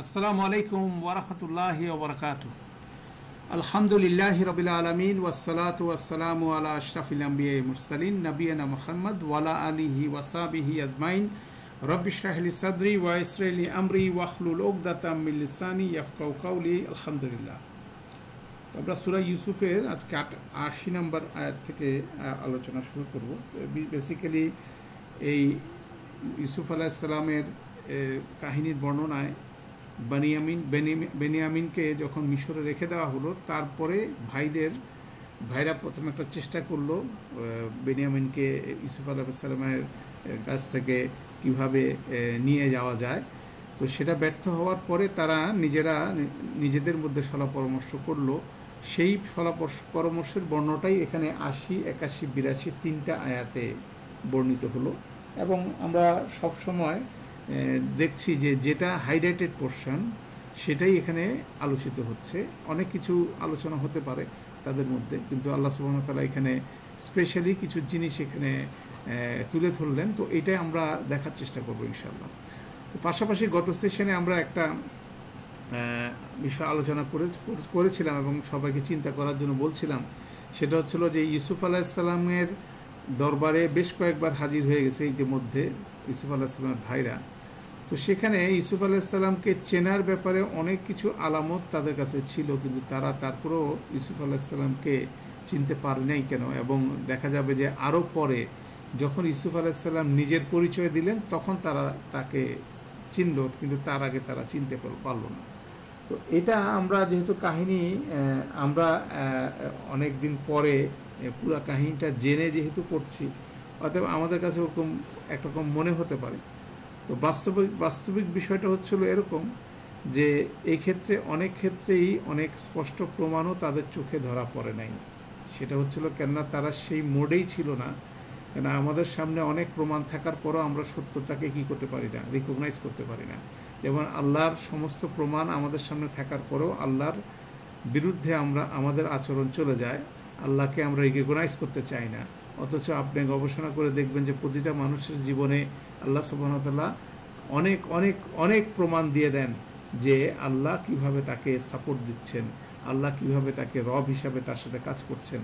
আসসালামু আলাইকুম ওয়ারাহমাতুল্লাহি ওয়া বারাকাতুহু। আলহামদুলিল্লাহি রাব্বিল আলামিন ওয়াসসালাতু ওয়াসসালামু আলা আশরাফিল আমবিয়াই মুরসালিন নবিয়িনা মুহাম্মদ ওয়া আলা আলিহি ওয়া সাহবিহি আজমাইন। রব্বি ইশরাহ লি সাদরি ওয়া ইয়াসসির লি আমরি ওয়াহলুল উকদাতাম মিন লিসানি ইয়াফকাহু কাওলি। আলহামদুলিল্লাহ। আমরা সূরা ইউসুফের আজকে ৮০ নম্বর আয়াত থেকে আলোচনা শুরু করব। বেসিক্যালি এই ইউসুফ আলাইহিস সালামের কাহিনীর বর্ণনায় বেনিয়ামিনকে যখন মিশরে রেখে দেওয়া হলো, তারপরে ভাইরা প্রথমে একটা চেষ্টা করলো বেনিয়ামিনকে ইউসুফ আলাইহিস সালামের কাছ থেকে কিভাবে নিয়ে যাওয়া যায়। তো সেটা ব্যর্থ হওয়ার পরে তারা নিজেদের মধ্যে সলা পরামর্শ করলো। সেই সলা পরামর্শের বর্ণনাটাই এখানে ৮০, ৮১, ৮২ তিনটা আয়াতে বর্ণিত হলো। এবং আমরা সবসময় দেখছি যে যেটা হাইলাইটেড পোরশন সেটাই এখানে আলোচিত হচ্ছে। অনেক কিছু আলোচনা হতে পারে তাদের মধ্যে, কিন্তু আল্লাহ সুবহানাহু ওয়া তাআলা এখানে স্পেশালি কিছু জিনিস এখানে তুলে ধরলেন। তো এটাই আমরা দেখার চেষ্টা করবো ইনশাআল্লাহ। তো পাশাপাশি গত সেশনে আমরা একটা বিষয় আলোচনা করেছিলাম এবং সবাইকে চিন্তা করার জন্য বলছিলাম। সেটা হচ্ছিল যে ইউসুফ আলাইহিস সালামের দরবারে বেশ কয়েকবার হাজির হয়ে গেছে ইতিমধ্যে ইউসুফ আলাইহিস সালামের ভাইরা। তো সেখানে ইউসুফ আলাইহিস সালামকে চেনার ব্যাপারে অনেক কিছু আলামত তাদের কাছে ছিল, কিন্তু তারা তারপরেও ইউসুফ আলাইহিস সালামকে চিনতে পারে নাই কেন। এবং দেখা যাবে যে আরও পরে যখন ইউসুফ আলাইহিস সালাম নিজের পরিচয় দিলেন তখন তারা তাকে চিনল, কিন্তু তার আগে তারা চিনতে পারল না। তো এটা আমরা যেহেতু কাহিনী আমরা অনেক দিন পরে পুরা কাহিনীটা জেনে যেহেতু পড়ছি, অতএব আমাদের কাছে ওরকম একরকম মনে হতে পারে। তো বাস্তবিক বিষয়টা হচ্ছিল এরকম যে এই ক্ষেত্রে অনেক ক্ষেত্রেই অনেক স্পষ্ট প্রমাণও তাদের চোখে ধরা পড়ে নাই। সেটা হচ্ছিল কেননা তারা সেই মোডেই ছিল না। কেন আমাদের সামনে অনেক প্রমাণ থাকার পরও আমরা সত্যটাকে কী করতে পারি না, রিকগনাইজ করতে পারি না। যেমন আল্লাহর সমস্ত প্রমাণ আমাদের সামনে থাকার পরেও আল্লাহর বিরুদ্ধে আমাদের আচরণ চলে যায়, আল্লাহকে আমরা রিকগনাইজ করতে চাই না। অথচ আপনি গবেষণা করে দেখবেন যে প্রতিটা মানুষের জীবনে আল্লাহ সুবহানাহু ওয়া তাআলা অনেক অনেক অনেক প্রমাণ দিয়ে দেন যে আল্লাহ কিভাবে তাকে সাপোর্ট দিচ্ছেন, আল্লাহ কিভাবে তাকে রব হিসাবে তার সাথে কাজ করছেন।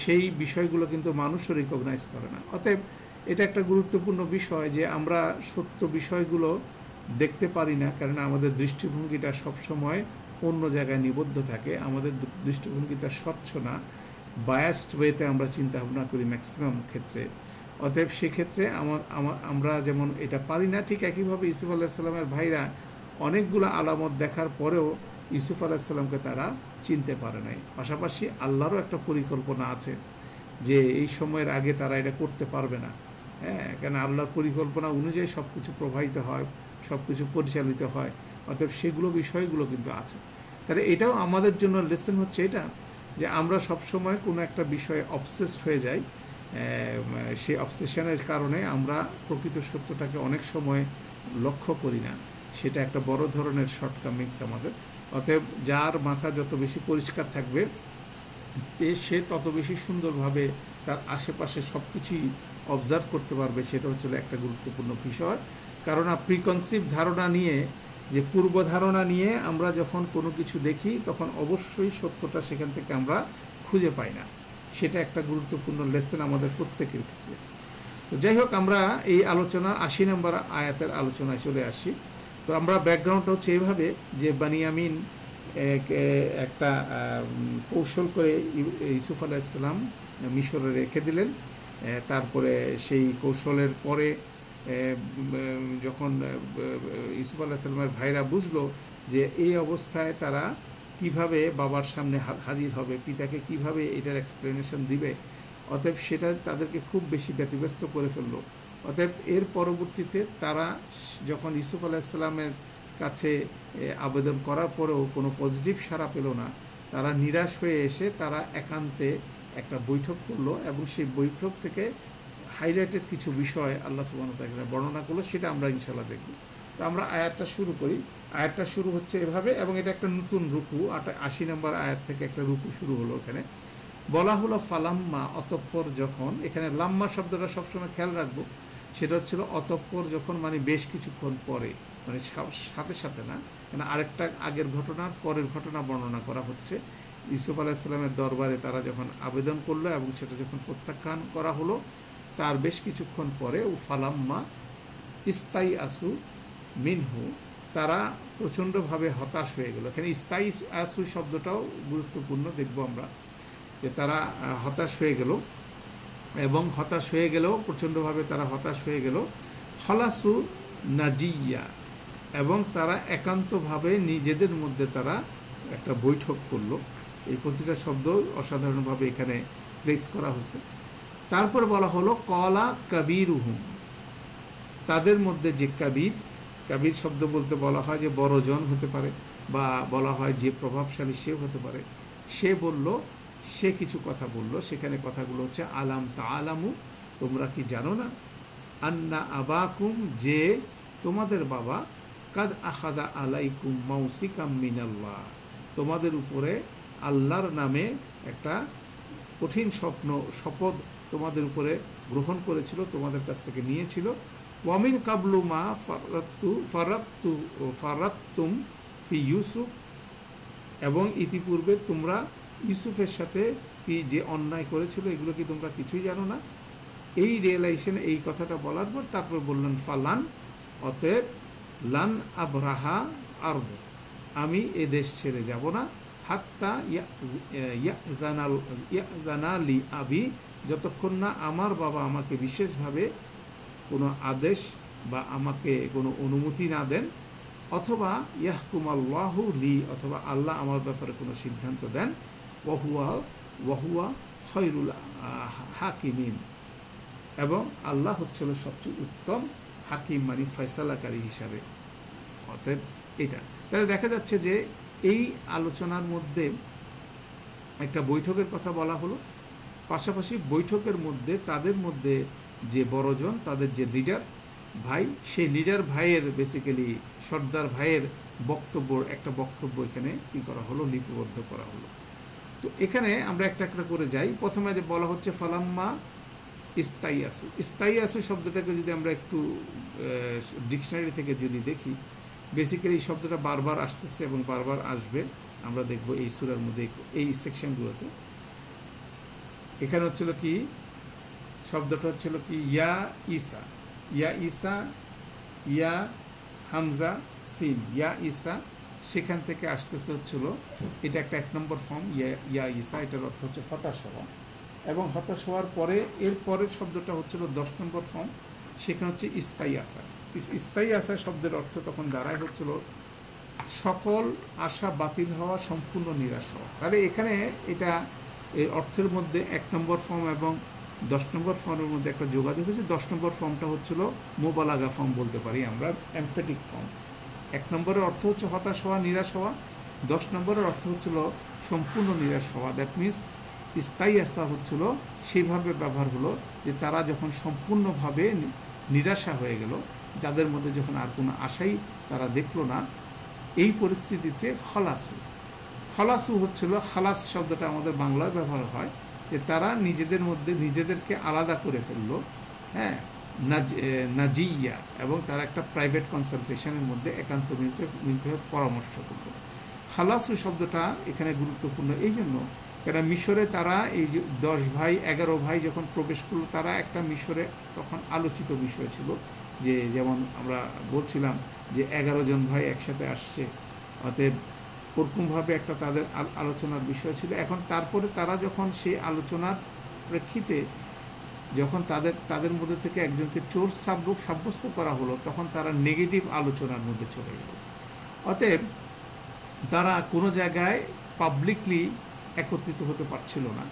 সেই বিষয়গুলো কিন্তু মানুষও রিকগনাইজ করে না। অতএব এটা একটা গুরুত্বপূর্ণ বিষয় যে আমরা সত্য বিষয়গুলো দেখতে পারি না, কারণ আমাদের দৃষ্টিভঙ্গিটা সবসময় অন্য জায়গায় নিবদ্ধ থাকে। আমাদের দৃষ্টিভঙ্গিটা স্বচ্ছ না, বায়াসড ওয়েতে আমরা চিন্তা ভাবনা করি ম্যাক্সিমাম ক্ষেত্রে। অতএব সেক্ষেত্রে আমরা যেমন এটা পারি না, ঠিক একইভাবে ইউসুফ আলাইহিস সালামের ভাইরা অনেকগুলো আলামত দেখার পরেও ইউসুফ আলাইহিস সালামকে তারা চিনতে পারে নাই। পাশাপাশি আল্লাহরও একটা পরিকল্পনা আছে যে এই সময়ের আগে তারা এটা করতে পারবে না। কেন আল্লাহর পরিকল্পনা অনুযায়ী সব কিছু প্রবাহিত হয়, সব কিছু পরিচালিত হয়। অতএব বিষয়গুলো কিন্তু আছে। তাহলে এটাও আমাদের জন্য লেসন হচ্ছে এটা যে আমরা সবসময় কোনো একটা বিষয়ে অবসেসড হয়ে যাই। সেই অবসেশনের কারণে আমরা প্রকৃত সত্যটাকে অনেক সময় লক্ষ্য করি না। সেটা একটা বড় ধরনের শর্টকামিংস আমাদের। অতএব যার মাথা যত বেশি পরিষ্কার থাকবে সে তত বেশি সুন্দরভাবে তার আশেপাশে সব কিছুই অবজার্ভ করতে পারবে। সেটা হচ্ছে একটা গুরুত্বপূর্ণ বিষয়। কারণ প্রিকনসিভ ধারণা নিয়ে, যে পূর্ব ধারণা নিয়ে আমরা যখন কোনো কিছু দেখি তখন অবশ্যই সত্যটা সেখান থেকে আমরা খুঁজে পাই না। সেটা একটা গুরুত্বপূর্ণ লেসন আমাদের প্রত্যেকের ক্ষেত্রে। তো যাই হোক, আমরা এই আলোচনার ৮০ নম্বর আয়াতের আলোচনায় চলে আসি। তো আমরা ব্যাকগ্রাউন্ডটা হচ্ছে এইভাবে যে বেনিয়ামিন একটা কৌশল করে ইউসুফ আলাইহিস সালাম মিশরে রেখে দিলেন। তারপরে সেই কৌশলের পরে যখন ইউসুফ আলাইহিস সালামের ভাইরা বুঝলো যে এই অবস্থায় তারা কিভাবে বাবার সামনে হাজির হবে, পিতাকে কিভাবে এটার এক্সপ্লেনেশন দিবে, অতএব সেটা তাদেরকে খুব বেশি ব্যতিব্যস্ত করে ফেললো। অতএব এর পরবর্তীতে তারা যখন ইউসুফ আলাইহিস সালামের কাছে আবেদন করার পরেও কোনো পজিটিভ সাড়া পেল না, তারা নিরাশ হয়ে এসে তারা একান্তে একটা বৈঠক করলো এবং সেই বৈঠক থেকে হাইলাইটেড কিছু বিষয় আল্লাহ সুবহানাহু ওয়া তাআলা বর্ণনা করলো। সেটা আমরা ইনশাআল্লাহ দেখব। তো আমরা আয়াতটা শুরু করি। আয়াতটা শুরু হচ্ছে এভাবে, এবং এটা একটা নতুন রুকু। ৮০ নম্বর আয়াত থেকে একটা রুকু শুরু হলো। এখানে বলা হলো ফালাম্মা, অতঃপর যখন। এখানে লাম্মা শব্দটা সবসময় খেয়াল রাখবো, সেটা হচ্ছিল অতঃপর যখন, মানে বেশ কিছুক্ষণ পরে। মানে সাথে সাথে না, মানে আরেকটা আগের ঘটনার পরের ঘটনা বর্ণনা করা হচ্ছে। ইউসুফ আলাইহিসসালামের দরবারে তারা যখন আবেদন করলো এবং সেটা যখন প্রত্যাখ্যান করা হলো, তার বেশ কিছুক্ষণ পরে ও ফালাম্মা ইস্তাই আসু মিনহু, তারা প্রচণ্ডভাবে হতাশ হয়ে গেল। এখানে ইস্তাই আসু শব্দটাও গুরুত্বপূর্ণ, দেখব আমরা যে তারা হতাশ হয়ে গেল, এবং হতাশ হয়ে গেল প্রচণ্ডভাবে তারা হতাশ হয়ে গেল। খলাসু নাজিয়া, এবং তারা একান্তভাবে নিজেদের মধ্যে তারা একটা বৈঠক করলো। এই প্রতিটা শব্দ অসাধারণভাবে এখানে প্লেস করা হয়েছে। তারপর বলা হলো কলা কাবিরুহুম, তাদের মধ্যে যে কাবির, কাবির শব্দ বলতে বলা হয় যে বড়জন হতে পারে, বা বলা হয় যে প্রভাবশালী সে হতে পারে। সে বলল, সে কিছু কথা বলল, সেখানে কথাগুলো হচ্ছে আলাম তাআলামু, তোমরা কি জানো না, আন্না আবাকুম, যে তোমাদের বাবা, কাদ আখাযা আলাইকুম মাউসিকাম মিনাল্লাহ, তোমাদের উপরে আল্লাহর নামে একটা কঠিন শপথ তোমাদের উপরে গ্রহণ করেছিল, তোমাদের কাছ থেকে নিয়েছিল। ওয়ামিন কাবলু মা ফারাতুম ফি ইউসুফ, এবং ইতিপূর্বে তোমরা ইউসুফের সাথে কি যে অন্যায় করেছিল, এগুলো কি তোমরা কিছুই জানো না। এই রিয়েলাইজেশনে এই কথাটা বলার পর তারপর বললেন ফালান, অতএব লান আবরাহা আরদ, আমি এ দেশ ছেড়ে যাব না, হাত্তা ইয়াজানালি আবি, যতক্ষণ না আমার বাবা আমাকে বিশেষভাবে কোনো আদেশ বা আমাকে কোনো অনুমতি না দেন, অথবা ইয়াহকুম আল্লাহু লি, অথবা আল্লাহ আমার ব্যাপারে কোনো সিদ্ধান্ত দেন, ওয়াহুয়া খৈরুল হাকিমিন, এবং আল্লাহ হচ্ছিল সবচেয়ে উত্তম হাকিম, মানে ফয়সালাকারী হিসাবে। অতএব এটা তাহলে দেখা যাচ্ছে যে এই আলোচনার মধ্যে একটা বৈঠকের কথা বলা হলো, পাশাপাশি বৈঠকের মধ্যে তাদের মধ্যে যে বড়জন, তাদের যে লিডার ভাই, সেই লিডার ভাইয়ের বেসিক্যালি সর্দার ভাইয়ের একটা বক্তব্য এখানে কী করা হলো, লিপিবদ্ধ করা হলো। তো এখানে আমরা একটা একটা করে যাই। প্রথমে যে বলা হচ্ছে ফালাম্মা ইস্তাইয়াসু, ইস্তাইয়াসু শব্দটাকে যদি আমরা একটু ডিকশনারি থেকে যদি দেখি, বেসিক্যালি এই শব্দটা বারবার আসতেছে এবং বারবার আসবে, আমরা দেখব এই সূরার মধ্যে এই সেকশনগুলোতে। এখানে হচ্ছিল কি, শব্দটা হচ্ছিল কি ইয়া ঈসা, ইয়া ঈসা, ইয়া হামজা সিন, ইয়া ঈসা, সেখান থেকে আসতেছে হচ্ছিল, এটা একটা 1 নম্বর ফর্ম ইয়া ঈসা, এটার অর্থ হচ্ছে হতাশ হওয়া, এবং হতাশ হওয়ার পরে এর পরের শব্দটা হচ্ছিল 10 নম্বর ফর্ম, সেখানে হচ্ছে ইস্তাই আসা। ইস্তাই আসা শব্দের অর্থ তখন দাঁড়ায় হচ্ছিল সকল আশা বাতিল হওয়া, সম্পূর্ণ নিরাশ হওয়া। তাহলে এখানে এটা এই অর্থের মধ্যে 1 নম্বর ফর্ম এবং 10 নম্বর ফর্মের মধ্যে একটা যোগাযোগ হয়েছে। 10 নম্বর ফর্মটা হচ্ছিল মোবালাগা ফর্ম বলতে পারি আমরা, এমফেটিক ফর্ম। 1 নম্বরের অর্থ হচ্ছে হতাশ হওয়া, নিরাশ হওয়া। 10 নম্বরের অর্থ হচ্ছিল সম্পূর্ণ নিরাশ হওয়া। দ্যাট মিনস স্থায়ী আস্থা হচ্ছিল সেইভাবে ব্যবহার হলো যে তারা যখন সম্পূর্ণভাবে নিরাশা হয়ে গেল, যাদের মধ্যে যখন আর কোনো আশাই তারা দেখলো না, এই পরিস্থিতিতে খলাসু, খলাসু হচ্ছিল, খালাস শব্দটা আমাদের বাংলায় ব্যবহার হয়, যে তারা নিজেদের মধ্যে নিজেদেরকে আলাদা করে ফেললো, হ্যাঁ, নাজিয়া, এবং তারা একটা প্রাইভেট কনসালটেশনের মধ্যে একান্ত মিলিত পরামর্শ করলো। খালাসু শব্দটা এখানে গুরুত্বপূর্ণ এই জন্য, কেন মিশরে তারা এই যে 10 ভাই 11 ভাই যখন প্রবেশ করলো, তারা একটা মিশরে তখন আলোচিত বিষয় ছিল, যে যেমন আমরা বলছিলাম যে 11 জন ভাই একসাথে আসছে, অতএব ওরকমভাবে একটা তাদের আলোচনার বিষয় ছিল। এখন তারপরে তারা যখন সেই আলোচনার প্রেক্ষিতে যখন তাদের মধ্যে থেকে একজনকে চোর সাব্যস্ত করা হলো, তখন তারা নেগেটিভ আলোচনার মধ্যে চলে গেল। অতএব তারা কোনো জায়গায় পাবলিকলি একত্রিত হতে পারছিল না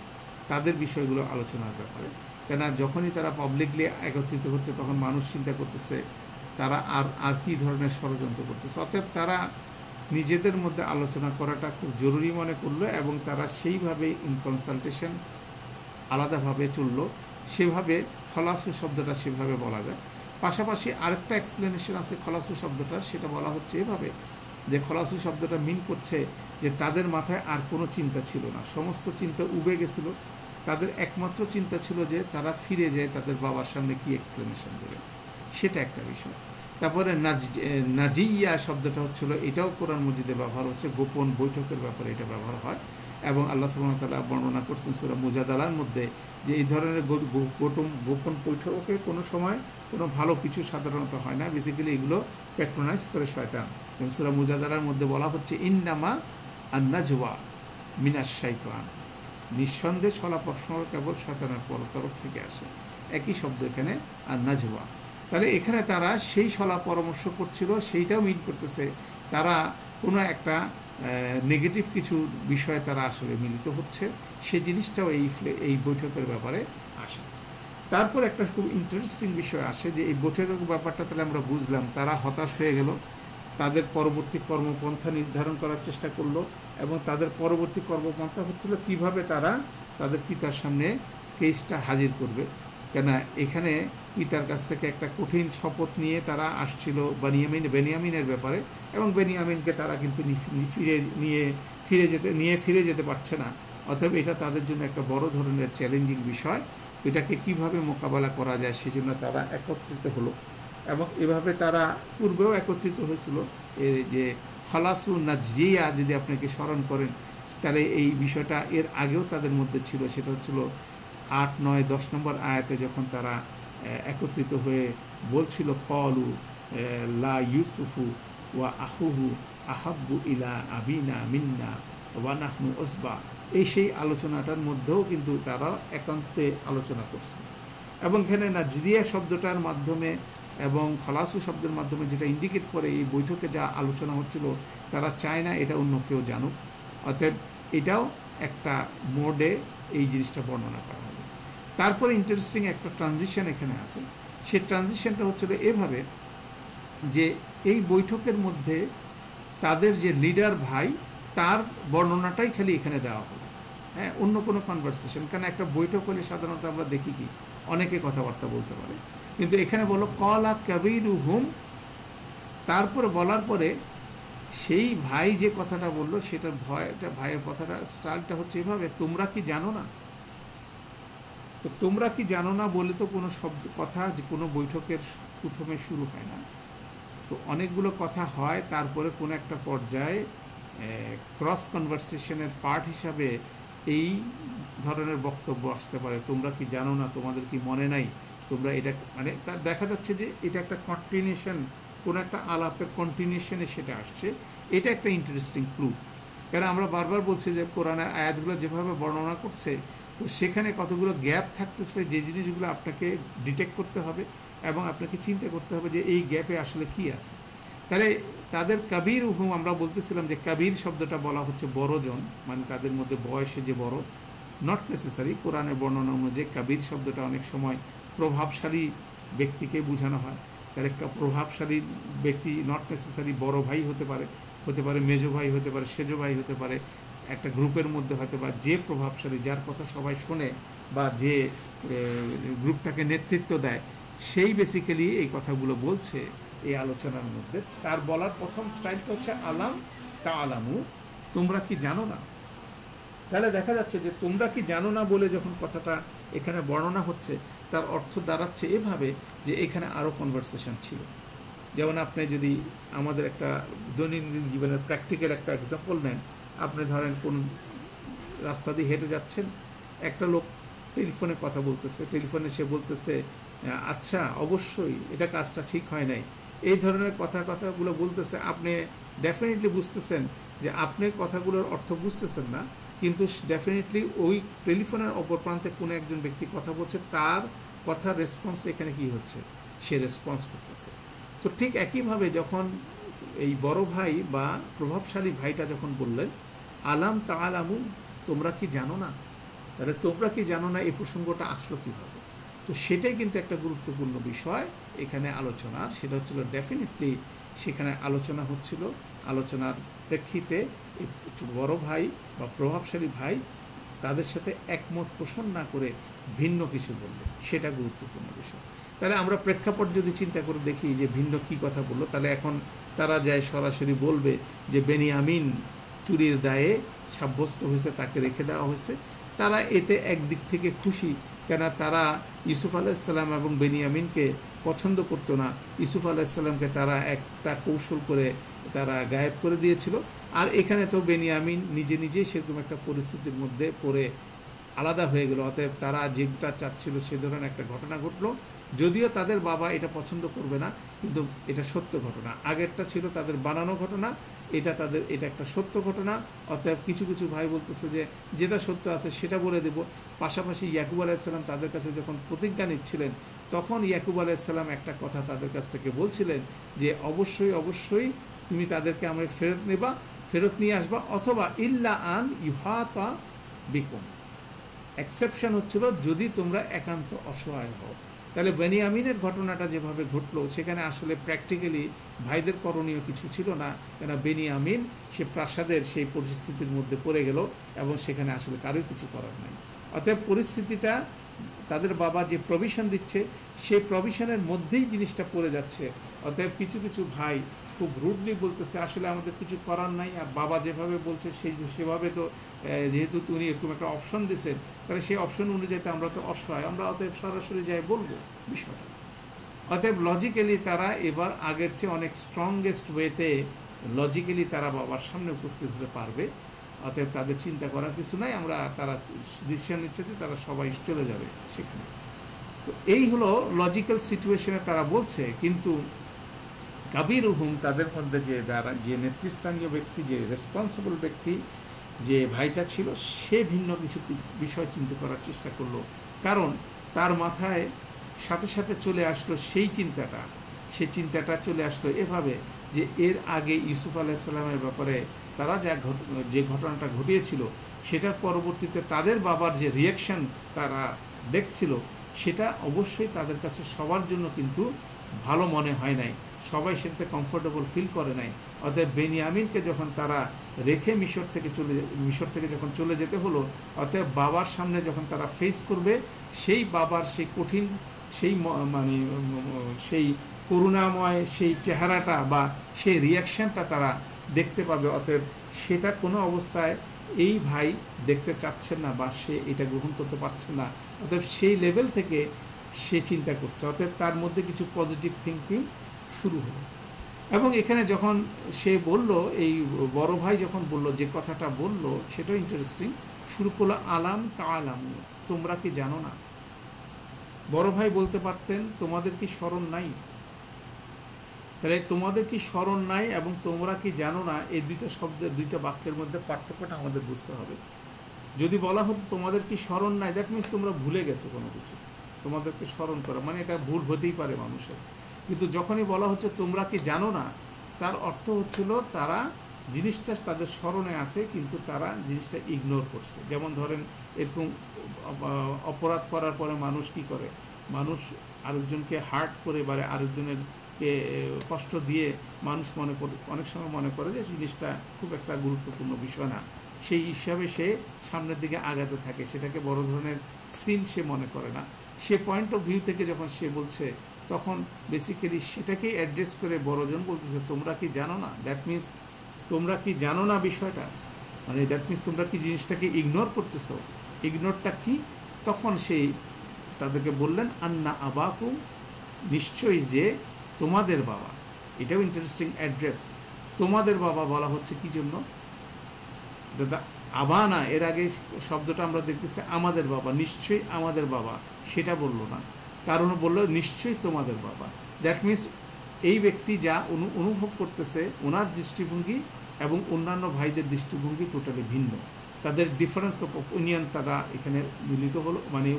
তাদের বিষয়গুলো আলোচনার ব্যাপারে, কেন যখনই তারা পাবলিকলি একত্রিত হচ্ছে তখন মানুষ চিন্তা করতেছে তারা আর কি ধরনের ষড়যন্ত্র করতেছে। অতএব তারা নিজেদের মধ্যে আলোচনা করাটা খুব জরুরি মনে করলো, এবং তারা সেইভাবে ইন কনসালটেশন আলাদাভাবে চললো। সেভাবে খলাসু শব্দটা সেভাবে বলা যায়। পাশাপাশি আরেকটা এক্সপ্লেনেশন আছে খলাসু শব্দটা, সেটা বলা হচ্ছে এভাবে যে খলাসু শব্দটা মিন করছে যে তাদের মাথায় আর কোনো চিন্তা ছিল না, সমস্ত চিন্তা উবে গেছিলো। তাদের একমাত্র চিন্তা ছিল যে তারা ফিরে যায় তাদের বাবার সামনে কি এক্সপ্লেনেশন দেবে, সেটা একটা বিষয়। তারপরে নাজিয়া শব্দটা হচ্ছিল, এটাও কোরআন মজিদে ব্যবহার হচ্ছে, গোপন বৈঠকের ব্যাপারে এটা ব্যবহার হয়। এবং আল্লাহ সুবহানাহু ওয়া তাআলা বর্ণনা করছেন সূরা মুজাদালার মধ্যে যে এই ধরনের গোপন বৈঠকে কোনো সময় কোনো ভালো কিছু সাধারণত হয় না, বেসিক্যালি এগুলো প্যাট্রোনাইজ করে শয়তান। এবং সূরা মুজাদালার মধ্যে বলা হচ্ছে ইন্নামা আন-নাজওয়া মিনাশ শাইতান, নিঃসন্দেহে সলাপরামর্শ কেবল শয়তানের তরফ থেকে আসে। একই শব্দ এখানে আন-নাজওয়া। তাহলে এখানে তারা সেই সলা পরামর্শ করছিল, সেইটাও মিন করতেছে তারা কোনো একটা নেগেটিভ কিছু বিষয়ে তারা আসলে মিলিত হচ্ছে, সেই জিনিসটাও এই বৈঠকের ব্যাপারে আসে। তারপর একটা খুব ইন্টারেস্টিং বিষয় আসে যে এই বৈঠকের ব্যাপারটা তাহলে আমরা বুঝলাম, তারা হতাশ হয়ে গেল, তাদের পরবর্তী কর্মপন্থা নির্ধারণ করার চেষ্টা করলো, এবং তাদের পরবর্তী কর্মপন্থা হচ্ছিল কীভাবে তারা তাদের পিতার সামনে কেসটা হাজির করবে। কেন এখানে পিতার কাছ থেকে একটা কঠিন শপথ নিয়ে তারা আসছিল বেনিয়ামিনের ব্যাপারে, এবং বেনিয়ামিনকে তারা কিন্তু ফিরে যেতে পারছে না। অতএব এটা তাদের জন্য একটা বড় ধরনের চ্যালেঞ্জিং বিষয়, এটাকে কিভাবে মোকাবেলা করা যায় সেজন্য তারা একত্রিত হলো। এবং এভাবে তারা পূর্বেও একত্রিত হয়েছিল। যে খলাসু নাজিয়া যদি আপনাকে স্মরণ করেন, তাহলে এই বিষয়টা এর আগেও তাদের মধ্যে ছিল। সেটা হচ্ছিল 8, 9, 10 নম্বর আয়াতে যখন তারা একত্রিত হয়ে বলছিল কলু লা ইউসুফু ওয়া আহুহু আহাব্বু ইলা আবিনা মিন্না ওয়া নাহনু উসবা, সেই আলোচনাটার মধ্যেও কিন্তু তারা একান্তে আলোচনা করছে। এবং এখানে নাজিয়া শব্দটার মাধ্যমে এবং খলাসু শব্দের মাধ্যমে যেটা ইন্ডিকেট করে এই বৈঠকে যা আলোচনা হচ্ছিল, তারা চায় না এটা অন্য কেউ জানুক। অতএব এটাও একটা মোডে এই জিনিসটা বর্ণনা করা হবে। তারপরে ইন্টারেস্টিং একটা ট্রানজিশন এখানে আছে। সেই ট্রানজিশনটা হচ্ছিল এভাবে যে এই বৈঠকের মধ্যে তাদের যে লিডার ভাই, তার বর্ণনাটাই খালি এখানে দেওয়া হলো, হ্যাঁ, অন্য কোনো কনভারসেশন। কারণ একটা বৈঠক হলে সাধারণত আমরা দেখি কি অনেকে কথাবার্তা বলতে পারে, কিন্তু এখানে বলো কলা কাবীরুহুম, তারপরে বলার পরে সেই ভাই যে কথাটা বললো সেটার ভাইয়ের কথাটা স্টাইলটা হচ্ছে এভাবে, তোমরা কি জানো না। তো তোমরা কি জানো না বলে তো কোনো কথা যে কোনো বৈঠকের প্রথমে শুরু হয় না। তো অনেকগুলো কথা হয়, তারপরে কোনো একটা পর্যায়ে ক্রস কনভারসেশনের পার্ট হিসাবে এই ধরনের বক্তব্য আসতে পারে, তোমরা কি জানো না, তোমাদের কি মনে নাই, তোমরা এটা, মানে তার দেখা যাচ্ছে যে এটা একটা কন্টিনিউশন, কোনো একটা আলাপের কন্টিনিউশনে সেটা আসছে। এটা একটা ইন্টারেস্টিং ক্লু। কারণ আমরা বারবার বলছি যে কোরআনের আয়াতগুলো যেভাবে বর্ণনা করছে, তো সেখানে কতগুলো গ্যাপ থাকতেছে, যে জিনিসগুলো আপনাকে ডিটেক্ট করতে হবে এবং আপনাকে চিন্তা করতে হবে যে এই গ্যাপে আসলে কি আছে। তাহলে তাদের কাবির হুম, আমরা বলতেছিলাম যে কাবির শব্দটা বলা হচ্ছে বড়জন, মানে তাদের মধ্যে বয়সে যে বড়, নট নেসেসারি। কোরআনের বর্ণনা অনুযায়ী কাবির শব্দটা অনেক সময় প্রভাবশালী ব্যক্তিকে বোঝানো হয়। তাহলে প্রভাবশালী ব্যক্তি নট নেসেসারি বড় ভাই হতে পারে মেজো ভাই হতে পারে, সেজো ভাই হতে পারে, একটা গ্রুপের মধ্যে হয়তো বা যে প্রভাবশালী, যার কথা সবাই শোনে বা যে গ্রুপটাকে নেতৃত্ব দেয়, সেই বেসিক্যালি এই কথাগুলো বলছে এই আলোচনার মধ্যে। তার বলার প্রথম স্টাইলটা হচ্ছে আলাম তা আলামু, তোমরা কি জানো না। তাহলে দেখা যাচ্ছে যে তোমরা কি জানো না বলে যখন কথাটা এখানে বর্ণনা হচ্ছে, তার অর্থ দাঁড়াচ্ছে এভাবে যে এখানে আরও কনভারসেশন ছিল। যেমন আপনি যদি আমাদের একটা দৈনন্দিন জীবনের প্র্যাকটিক্যাল একটা এক্সাম্পল নেন, আপনি ধরেন কোন রাস্তা দিয়ে হেঁটে যাচ্ছেন, একটা লোক টেলিফোনে কথা বলতেছে, টেলিফোনে সে বলতেছে আচ্ছা অবশ্যই এটা কাজটা ঠিক হয় নাই, এই ধরনের কথাগুলো বলতেছে। আপনি ডেফিনেটলি বুঝতেছেন যে আপনি কথাগুলোর অর্থ বুঝতেছেন না, কিন্তু ডেফিনেটলি ওই টেলিফোনের অপর প্রান্তে কোনো একজন ব্যক্তি কথা বলছে, তার কথার রেসপন্স এখানে কি হচ্ছে, সে রেসপন্স করতেছে। তো ঠিক একইভাবে যখন এই বড় ভাই বা প্রভাবশালী ভাইটা যখন বললেন আলাম তা আলামু, তোমরা কি জানো না, তাহলে তোমরা কি জানো না এই প্রসঙ্গটা আসলো কীভাবে। তো সেটাই কিন্তু একটা গুরুত্বপূর্ণ বিষয় এখানে আলোচনার। সেটা হচ্ছিল ডেফিনেটলি সেখানে আলোচনা হচ্ছিল, আলোচনার প্রেক্ষিতে এই বড় ভাই বা প্রভাবশালী ভাই তাদের সাথে একমত পোষণ না করে ভিন্ন কিছু বলল, সেটা গুরুত্বপূর্ণ বিষয়। তাহলে আমরা প্রেক্ষাপট যদি চিন্তা করে দেখি যে ভিন্ন কী কথা বললো, তাহলে এখন তারা যায় সরাসরি বলবে যে বেনিয়ামিন চুরির দায়ে সাব্যস্ত হয়েছে, তাকে রেখে দেওয়া হয়েছে। তারা এতে একদিক থেকে খুশি, কেন তারা ইউসুফ আলাইহিস সালাম এবং বেনিয়ামিনকে পছন্দ করতো না, ইউসুফ আলাইসাল্লামকে তারা একটা কৌশল করে তারা গায়েব করে দিয়েছিল। আর এখানে তো বেনিয়ামিন নিজে নিজেই সেরকম একটা পরিস্থিতির মধ্যে পড়ে আলাদা হয়ে গেল। অতএব তারা যেটা চাচ্ছিল সে ধরনের একটা ঘটনা ঘটলো, যদিও তাদের বাবা এটা পছন্দ করবে না, কিন্তু এটা সত্য ঘটনা। আগেরটা ছিল তাদের বানানো ঘটনা, এটা একটা সত্য ঘটনা। অতএব কিছু কিছু ভাই বলতেছে যে যেটা সত্য আছে সেটা বলে দেব। পাশাপাশি ইয়াকুব আলাইসাল্লাম তাদের কাছে যখন প্রতিজ্ঞা নিচ্ছিলেন, তখন ইয়াকুব আলাইসাল্লাম একটা কথা তাদের কাছ থেকে বলছিলেন যে অবশ্যই অবশ্যই তুমি তাদেরকে আমরা ফেরত নিয়ে আসবা, অথবা ইল্লা আন ইউহাতা বিকুম, এক্সেপশন হচ্ছিল যদি তোমরা একান্ত অসহায় হও। তাহলে বেনিয়ামিনের ঘটনাটা যেভাবে ঘটলো, সেখানে আসলে প্র্যাকটিক্যালি ভাইদের করণীয় কিছু ছিল না, কেন বেনিয়ামিন সে প্রাসাদের সেই পরিস্থিতির মধ্যে পড়ে গেল এবং সেখানে আসলে কারোই কিছু করার নাই। অতএব পরিস্থিতিটা তাদের বাবা যে প্রভিশন দিচ্ছে সেই প্রভিশনের মধ্যেই জিনিসটা পড়ে যাচ্ছে। অতএব কিছু কিছু ভাই খুব রুডলি বলতেছে আসলে আমাদের কিছু করার নাই, আর বাবা যেভাবে বলছে সেভাবে তো যেহেতু উনি এরকম একটা অপশন দিচ্ছেন, তাহলে সেই অপশন অনুযায়ী তো আমরা তো অসহায়, আমরা অতএব সরাসরি যাই বলবো বিষয়টা। অতএব লজিক্যালি তারা এবার আগের চেয়ে অনেক স্ট্রংগেস্ট ওয়েতে লজিক্যালি তারা বাবার সামনে উপস্থিত হতে পারবে। অতএব তাদের চিন্তা করার কিছু নাই, তারা ডিসিশন নিচ্ছে যে তারা সবাই চলে যাবে সেখানে। তো এই হলো লজিক্যাল সিচুয়েশনে তারা বলছে। কিন্তু কাবিরুহুম, তাদের মধ্যে যে নেতৃস্থানীয় ব্যক্তি, যে রেসপন্সিবল ব্যক্তি, যে ভাইটা ছিল, সে ভিন্ন কিছু বিষয় চিন্তা করার চেষ্টা করলো। কারণ তার মাথায় সাথে সাথে চলে আসলো সেই চিন্তাটা চলে আসলো এভাবে যে এর আগে ইউসুফ আলাইসাল্লামের ব্যাপারে তারা যে ঘটনাটা ঘটিয়েছিল, সেটার পরবর্তীতে তাদের বাবার যে রিয়াকশান তারা দেখছিল, সেটা অবশ্যই তাদের কাছে সবার জন্য কিন্তু ভালো মনে হয় নাই, সবাই সেটাতে কমফোর্টেবল ফিল করে নাই। অতএব বেনিয়ামিনকে যখন তারা রেখে মিশর থেকে যখন চলে যেতে হলো, অতএব বাবার সামনে যখন তারা ফেস করবে, সেই বাবার সেই কঠিন সেই করুণাময় সেই চেহারাটা বা সেই রিয়াকশানটা তারা দেখতে পাবে। অতএব সেটা কোনো অবস্থায় এই ভাই দেখতে চাচ্ছেন না বা সে এটা গ্রহণ করতে পারছেন না। অতএব সেই লেভেল থেকে সে চিন্তা করছে। অতএব তার মধ্যে কিছু পজিটিভ থিঙ্কিং শুরু হলো। এবং এখানে যখন সে বলল, এই বড় ভাই যখন বলল, যে কথাটা বলল সেটাও ইন্টারেস্টিং। শুরু করলো আলাম তাআলাম, তোমরা কি জানো না। বড় ভাই বলতে পারতেন তোমাদের কি স্মরণ নাই। তাহলে তোমাদের কি স্মরণ নাই এবং তোমরা কি জানো না, এই দুইটা শব্দের দুইটা বাক্যের মধ্যে পার্থক্যটা আমাদের বুঝতে হবে। যদি বলা হতো তোমাদের কি স্মরণ নাই, দ্যাট মিনস তোমরা ভুলে গেছো কোনো কিছু, তোমাদেরকে স্মরণ করা মানে এটা ভুল হতেই পারে মানুষের। কিন্তু যখনই বলা হচ্ছে তোমরা কি জানো না, তার অর্থ হচ্ছিল তারা জিনিসটা তাদের স্মরণে আছে, কিন্তু তারা জিনিসটা ইগনোর করছে। যেমন ধরেন এরকম অপরাধ করার পরে মানুষ কি করে, মানুষ আরেকজনকে হার্ট করে বা আরেকজনেরকে কষ্ট দিয়ে মানুষ অনেক সময় মনে করে যে জিনিসটা খুব একটা গুরুত্বপূর্ণ বিষয় না, সেই হিসাবে সে সামনের দিকে আগাতে থাকে, সেটাকে বড় ধরনের সিন সে মনে করে না। সে পয়েন্ট অফ ভিউ থেকে যখন সে বলছে, তখন বেসিক্যালি সেটাকেই অ্যাড্রেস করে বড়জন বলতেছে তোমরা কি জানো না। দ্যাট মিনস তোমরা কি জানো না বিষয়টা, মানে দ্যাট মিনস তোমরা কি জিনিসটাকে ইগনোর করতেছো। ইগনোরটা কি? তখন সেই তাদেরকে বললেন আন্না আবাকুম, নিশ্চয়ই যে তোমাদের বাবা। এটাও ইন্টারেস্টিং অ্যাড্রেস। তোমাদের বাবা বলা হচ্ছে কি জন্য, দাদা আবানা, এর আগে শব্দটা আমরা দেখতেছি আমাদের বাবা, নিশ্চয়ই আমাদের বাবা, সেটা বললো না, কারণ বললো নিশ্চয়ই তোমাদের বাবা। দ্যাট মিনস এই ব্যক্তি যা অনুভব করতেছে, ওনার দৃষ্টিভঙ্গি এবং অন্যান্য ভাইদের দৃষ্টিভঙ্গি টোটালি ভিন্ন। তাদের ডিফারেন্স অফ ওপিনিয়ন তারা এখানে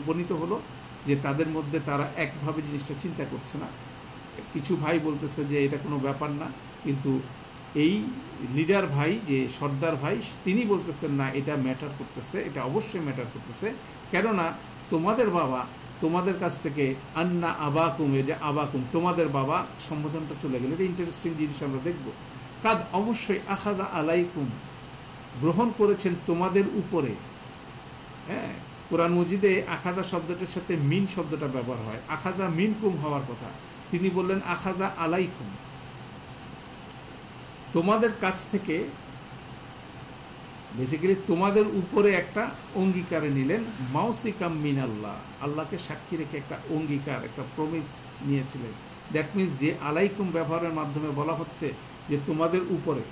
উপনীত হলো যে তাদের মধ্যে তারা একভাবে জিনিসটা চিন্তা করছে না। কিছু ভাই বলতেছে যে এটা কোনো ব্যাপার না, কিন্তু এই লিডার ভাই, যে সর্দার ভাই, তিনি বলতেছেন না, এটা ম্যাটার করতেছে, এটা অবশ্যই ম্যাটার করতেছে। কেননা তোমাদের বাবা তোমাদের কাছ থেকে আন্না আবাকুম, যে আবাকুম তোমাদের বাবা সম্বোধনটা চলে গেল। এটা ইন্টারেস্টিং জিনিস আমরা দেখব। কাদ অবশ্যই আখাজা আলাইকুম, গ্রহণ করেছেন তোমাদের উপরে। হ্যাঁ, কোরআন মজিদে আখাজা শব্দটার সাথে মিন শব্দটা ব্যবহার হয়। আখাজা মিন কুম হওয়ার কথা, তিনি বললেন আখাজা আলাইকুম, তোমাদের কাছ থেকে বেসিক্যালি তোমাদের উপরে একটা অঙ্গীকারে নিলেন, মাউসিকাম মিনাল্লাহ, আল্লাহকে সাক্ষী রেখে একটা অঙ্গীকার, একটা প্রমিস নিয়েছিলেন। দ্যাট মিনস যে আলাইকুম ব্যবহারের মাধ্যমে বলা হচ্ছে যে তোমাদের উপরে,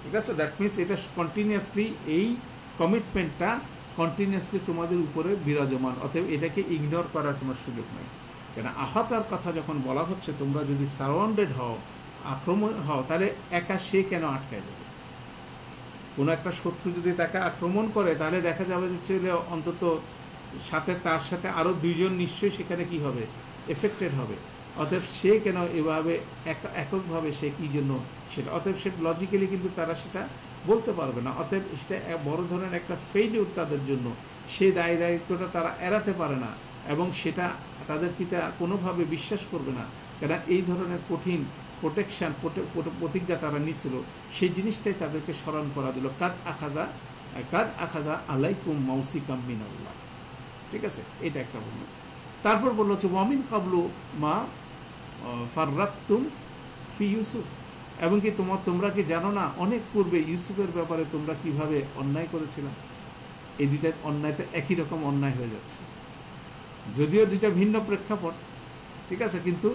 ঠিক আছে? দ্যাট মিনস এটা কন্টিনিউয়াসলি, এই কমিটমেন্টটা কন্টিনিউয়াসলি তোমাদের উপরে বিরাজমান, অতএব এটাকে ইগনোর করার তোমার সুযোগ নেই। কেন আহাতার কথা যখন বলা হচ্ছে, তোমরা যদি সারাউন্ডেড হও, আক্রমণ হও, তাহলে একা সে কেন আটকায় যাবে? কোনো একটা শত্রু যদি তাকে আক্রমণ করে, তাহলে দেখা যাবে যে ছেলে অন্তত সাথে, তার সাথে আরও দুইজন নিশ্চয়ই সেখানে কি হবে, এফেক্টেড হবে। অতএব সে কেন এভাবে এককভাবে সে কী জন্য সেটা, অতএব সে লজিক্যালি কিন্তু তারা সেটা বলতে পারবে না। অতএব সেটা বড় ধরনের একটা ফেইলিউর তাদের জন্য, সে দায়িত্বটা তারা এড়াতে পারে না, এবং সেটা তাদের পিতা কোনোভাবে বিশ্বাস করবে না। কেন এই ধরনের কঠিন প্রোটেকশান, প্রতিজ্ঞা তারা নিয়েছিল, সেই জিনিসটাই তাদেরকে স্মরণ করা দিল, কাদ আখাজা আলাইকুম মাউসিকাম মিনাল্লাহ। ঠিক আছে, এটা একটা বলল। তারপর বললো হচ্ছে ওয়ামিন কাবলু মা ফাররাতুম ফি ইউসুফ, এবং কি তোমরা কি জানো না অনেক পূর্বে ইউসুফের ব্যাপারে তোমরা কিভাবে অন্যায় করেছিলাম। এই দুইটা অন্যায়তে একই রকম অন্যায় হয়ে যাচ্ছে, যদিও দুইটা ভিন্ন প্রেক্ষাপট, ঠিক আছে, কিন্তু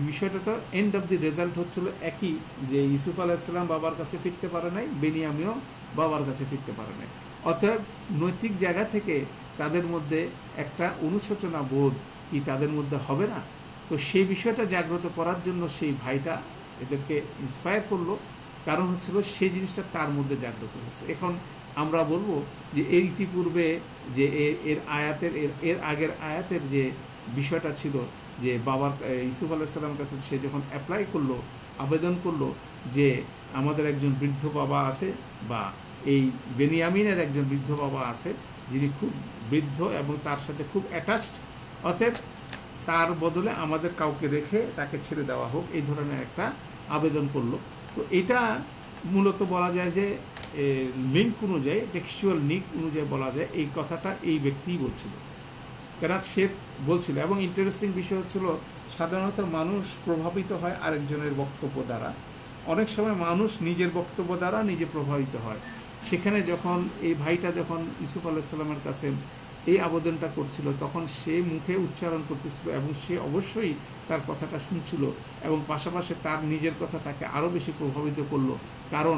বিষয়টা তো এন্ড অফ দি রেজাল্ট হচ্ছিল একই, যে ইউসুফ আলাইহিসসালাম বাবার কাছে ফিরতে পারে নাই, বেনিয়ামিনও বাবার কাছে ফিরতে পারে নাই। অতএব নৈতিক জায়গা থেকে তাদের মধ্যে একটা অনুশোচনা বোধ কি তাদের মধ্যে হবে না? তো সেই বিষয়টা জাগ্রত করার জন্য সেই ভাইটা এদেরকে ইন্সপায়ার করলো, কারণ হচ্ছিল সেই জিনিসটা তার মধ্যে জাগ্রত হয়েছে। এখন আমরা বলবো যে এর ইতিপূর্বে যে এর আগের আয়াতের যে বিষয়টা ছিল, যে বাবার ইউসুফ আলাইহিসসালামের কাছে সে যখন অ্যাপ্লাই করলো, আবেদন করলো যে আমাদের একজন বৃদ্ধ বাবা আছে, বা এই বেনিয়ামিনের একজন বৃদ্ধ বাবা আছে যিনি খুব বৃদ্ধ এবং তার সাথে খুব অ্যাটাচড, অতএব তার বদলে আমাদের কাউকে রেখে তাকে ছেড়ে দেওয়া হোক, এই ধরনের একটা আবেদন করলো। তো এটা মূলত বলা যায় যে লিঙ্ক অনুযায়ী, টেক্সচুয়াল নিক অনুযায়ী বলা যায় এই কথাটা এই ব্যক্তিই বলছিল, কেন সে বলছিল। এবং ইন্টারেস্টিং বিষয় হচ্ছিল, সাধারণত মানুষ প্রভাবিত হয় আরেকজনের বক্তব্য দ্বারা, অনেক সময় মানুষ নিজের বক্তব্য দ্বারা নিজে প্রভাবিত হয়। সেখানে যখন এই ভাইটা যখন ইউসুফ আলাইহিসসালামের কাছে এই আবেদনটা করছিল, তখন সে মুখে উচ্চারণ করতেছিল এবং সে অবশ্যই তার কথাটা শুনছিল, এবং পাশাপাশি তার নিজের কথা তাকে আরও বেশি প্রভাবিত করলো, কারণ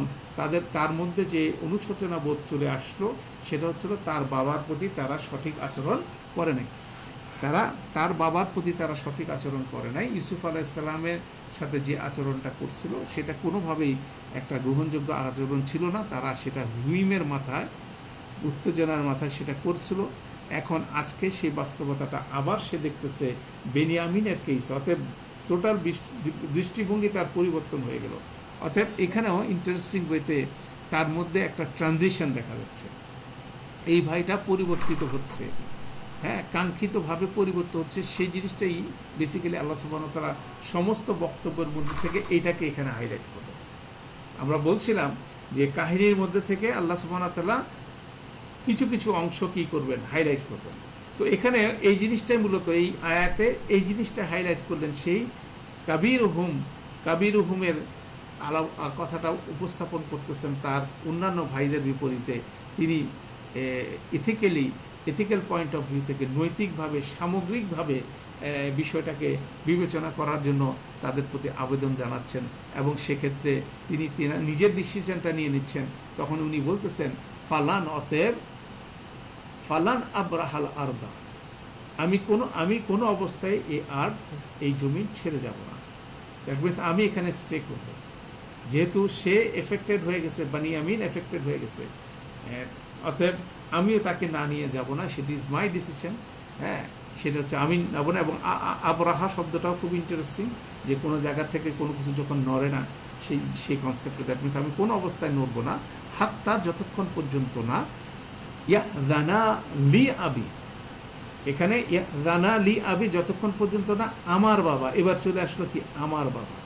তার মধ্যে যে অনুশোচনা বোধ চলে আসলো, সেটা হচ্ছিল তার বাবার প্রতি তারা সঠিক আচরণ করে নাই, তার বাবার প্রতি তারা সঠিক আচরণ করে নাই। ইউসুফ আলাইহিসসালামের সাথে যে আচরণটা করছিল সেটা কোনোভাবেই একটা গ্রহণযোগ্য আচরণ ছিল না। তারা সেটা হুইমের মাথায়, উত্তেজনার মাথায় সেটা করছিল। এখন আজকে সেই বাস্তবতাটা আবার সে দেখতেছে বেনিয়ামিনের কেস, অতএব টোটাল দৃষ্টিভঙ্গি তার পরিবর্তন হয়ে গেল। অতএব এখানেও ইন্টারেস্টিং ওয়েতে তার মধ্যে একটা ট্রানজিশন দেখা যাচ্ছে, এই ভাইটা পরিবর্তিত হচ্ছে, হ্যাঁ, কাঙ্ক্ষিতভাবে পরিবর্তন হচ্ছে। সেই জিনিসটাই বেসিক্যালি আল্লাহ সুবহানাহু ওয়া তাআলা সমস্ত বক্তব্যের মধ্যে থেকে এইটাকে এখানে হাইলাইট করবে। আমরা বলছিলাম যে কাহিনীর মধ্যে থেকে আল্লাহ সুবহানাহু ওয়া তাআলা কিছু কিছু অংশ কী করবেন, হাইলাইট করবেন। তো এখানে এই জিনিসটাই মূলত এই আয়াতে এই জিনিসটা হাইলাইট করলেন, সেই কাবির হুমের কথাটা উপস্থাপন করতেছেন তার অন্যান্য ভাইদের বিপরীতে। তিনি এথিক্যাল পয়েন্ট অফ ভিউ থেকে, নৈতিকভাবে, সামগ্রিকভাবে বিষয়টাকে বিবেচনা করার জন্য তাদের প্রতি আবেদন জানাচ্ছেন, এবং সেক্ষেত্রে তিনি নিজের ডিসিশনটা নিয়ে নিচ্ছেন। তখন উনি বলতেছেন ফালান আবরাহাল আরদা, আমি কোনো অবস্থায় এই জমিন ছেড়ে যাব না, দ্যাট মিনস আমি এখানে স্টে করব। যেহেতু সে এফেক্টেড হয়ে গেছে, বেনিয়ামিন এফেক্টেড হয়ে গেছে, অতএব আমিও তাকে না নিয়ে যাব না, সেটি ইজ মাই ডিসিশন। হ্যাঁ, সেটা হচ্ছে আমি নেব না। এবং আবরাহা শব্দটাও খুব ইন্টারেস্টিং, যে কোনো জায়গা থেকে কোনো কিছু যখন নড়ে না, সেই কনসেপ্ট, দ্যাট মিনস আমি কোনো অবস্থায় নড়ব না, হাত্তা যতক্ষণ পর্যন্ত না ইয়াযানা লি আবি, এখানে ইয়াযানা লি আবি, যতক্ষণ পর্যন্ত না আমার বাবা, এবার চলে আসলো কি আমার বাবা,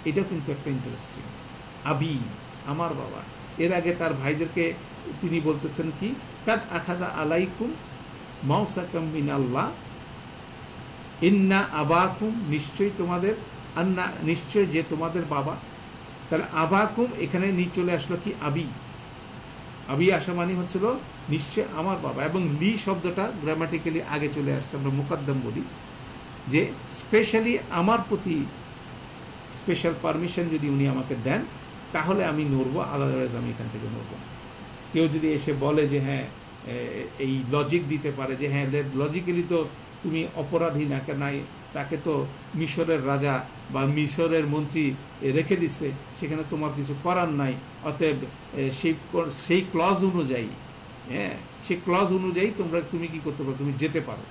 এটা কিন্তু একটা ইন্টারেস্টিং, আবি আমার বাবা। এর আগে তার ভাইদেরকে তিনি বলতেছেন কি, কাদ আখাযা আলাইকুম মাউসাকাম মিনাল্লাহ ইন্না আবাকুম, নিশ্চয়ই তোমাদের, আন্না নিশ্চয় যে তোমাদের বাবা। তাহলে আবাকুম এখানে নিয়ে চলে আসলো কি আবি, আবি আসা মানে হচ্ছিল নিশ্চয় আমার বাবা, এবং লি শব্দটা গ্রামাটিক্যালি আগে চলে আসছে, আমরা মুকদ্দম বলি, যে স্পেশালি আমার প্রতি স্পেশাল পারমিশন যদি উনি আমাকে দেন তাহলে আমি নড়বো, আলাদাওয়াইজ আমি এখান থেকে নড়বো না। কেউ যদি এসে বলে যে হ্যাঁ এই লজিক দিতে পারে যে হ্যাঁ লজিক্যালি তো তুমি অপরাধী না, নাই তাকে তো মিশরের রাজা বা মিশরের মন্ত্রী রেখে দিচ্ছে, সেখানে তোমার কিছু করার নাই, অতএব সেই ক্লজ অনুযায়ী, হ্যাঁ সেই ক্লজ অনুযায়ী তুমি কি করতে পারো, তুমি যেতে পারো,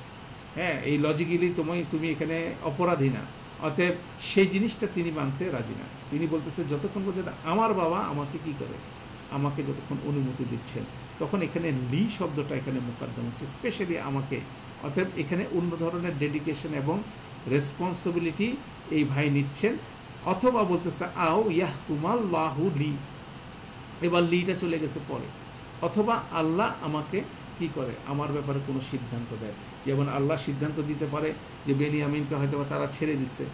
হ্যাঁ এই লজিক্যালি তুমি এখানে অপরাধী না, অতএব সেই জিনিসটা তিনি মানতে রাজি না। তিনি বলতেছে যতক্ষণ পর্যন্ত আমার বাবা আমাকে কি করে, আমাকে যতক্ষণ অনুমতি দিচ্ছেন, তখন এখানে লি শব্দটা এখানে মুকদ্দম হচ্ছে, স্পেশালি আমাকে। অতএব এখানে অন্য ধরনের ডেডিকেশন এবং রেসপন্সিবিলিটি এই ভাই নিচ্ছেন। অথবা বলতেছে আও ইয়াহকুমাল্লাহু লি, এবার লিটা চলে গেছে পরে, অথবা আল্লাহ আমাকে কি করে, আমার ব্যাপারে কোনো সিদ্ধান্ত দেয়। যেমন আল্লাহ সিদ্ধান্ত দিতে পারে যে বেনিয়ামিনকে হয়তো তারা ছেড়ে দিচ্ছে,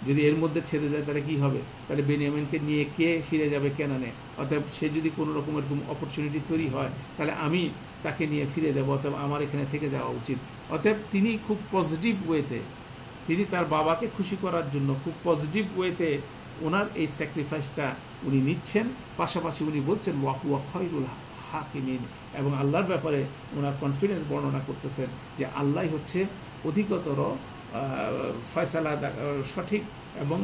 যদি এর মধ্যে ছেড়ে যায় তাহলে কি হবে, তাহলে বেনিয়ামিনকে নিয়ে কে ফিরে যাবে কেনানে, অতএব সে যদি কোনো রকম এরকম অপরচুনিটি তৈরি হয় তাহলে আমি তাকে নিয়ে ফিরে যাবো, অতএব আমার এখানে থেকে যাওয়া উচিত। অতএব তিনি খুব পজিটিভ ওয়েতে, তিনি তার বাবাকে খুশি করার জন্য খুব পজিটিভ ওয়েতে ওনার এই স্যাক্রিফাইসটা উনি নিচ্ছেন। পাশাপাশি উনি বলছেন ওয়া খায়রুল হাকিমিন, এবং আল্লাহর ব্যাপারে ওনার কনফিডেন্স বর্ণনা করতেছেন যে আল্লাহ হচ্ছে অধিকতর ফয়সালা সঠিক এবং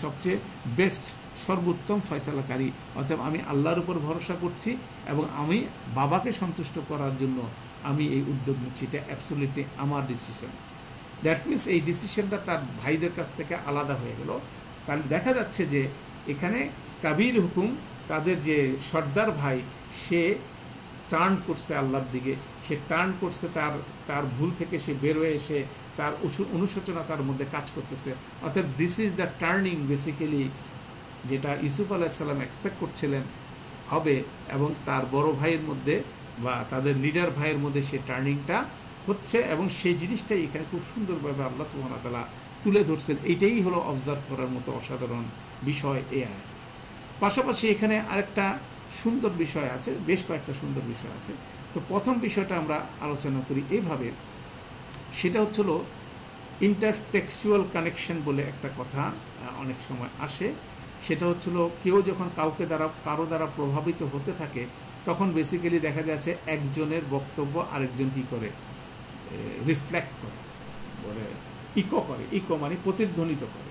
সবচেয়ে বেস্ট সর্বোত্তম ফয়সালাকারী। অর্থাৎ আমি আল্লাহর উপর ভরসা করছি এবং আমি বাবাকে সন্তুষ্ট করার জন্য আমি এই উদ্যোগ নিচ্ছি, এটা অ্যাবসলিউটলি আমার ডিসিশন। দ্যাট মিনস এই ডিসিশনটা তার ভাইদের কাছ থেকে আলাদা হয়ে গেল। তাহলে দেখা যাচ্ছে যে এখানে কাবির হুকুম, তাদের যে সর্দার ভাই, সে টার্ন করছে আল্লাহর দিকে, সে টার্ন করছে তার ভুল থেকে সে বের হয়ে এসে তার অনুশোচনা তার মধ্যে কাজ করতেছে। অর্থাৎ this is the turning basically, যেটা ইউসুফ আলাইহিসসালাম এক্সপেক্ট করছিলেন হবে, এবং তার বড় ভাইয়ের মধ্যে বা তাদের লিডার ভাইয়ের মধ্যে সেই টার্নিংটা হচ্ছে, এবং সেই জিনিসটাই এখানে খুব সুন্দরভাবে আল্লাহ সুবহানাহু ওয়া তাআলা তুলে ধরছেন। এইটাই হলো অবজার্ভ করার মতো অসাধারণ বিষয় এই আয়াত। পাশাপাশি এখানে আরেকটা সুন্দর বিষয় আছে, বেশ কয়েকটা সুন্দর বিষয় আছে। তো প্রথম বিষয়টা আমরা আলোচনা করি এইভাবে, সেটা হচ্ছিল ইন্টারটেক্সচুয়াল কানেকশন বলে একটা কথা অনেক সময় আসে। সেটা হচ্ছিল কেউ যখন কারো দ্বারা প্রভাবিত হতে থাকে, তখন বেসিক্যালি দেখা যাচ্ছে একজনের বক্তব্য আরেকজন কী করে, রিফ্লেক্ট করে, বলে ইকো মানে প্রতিধ্বনিত করে।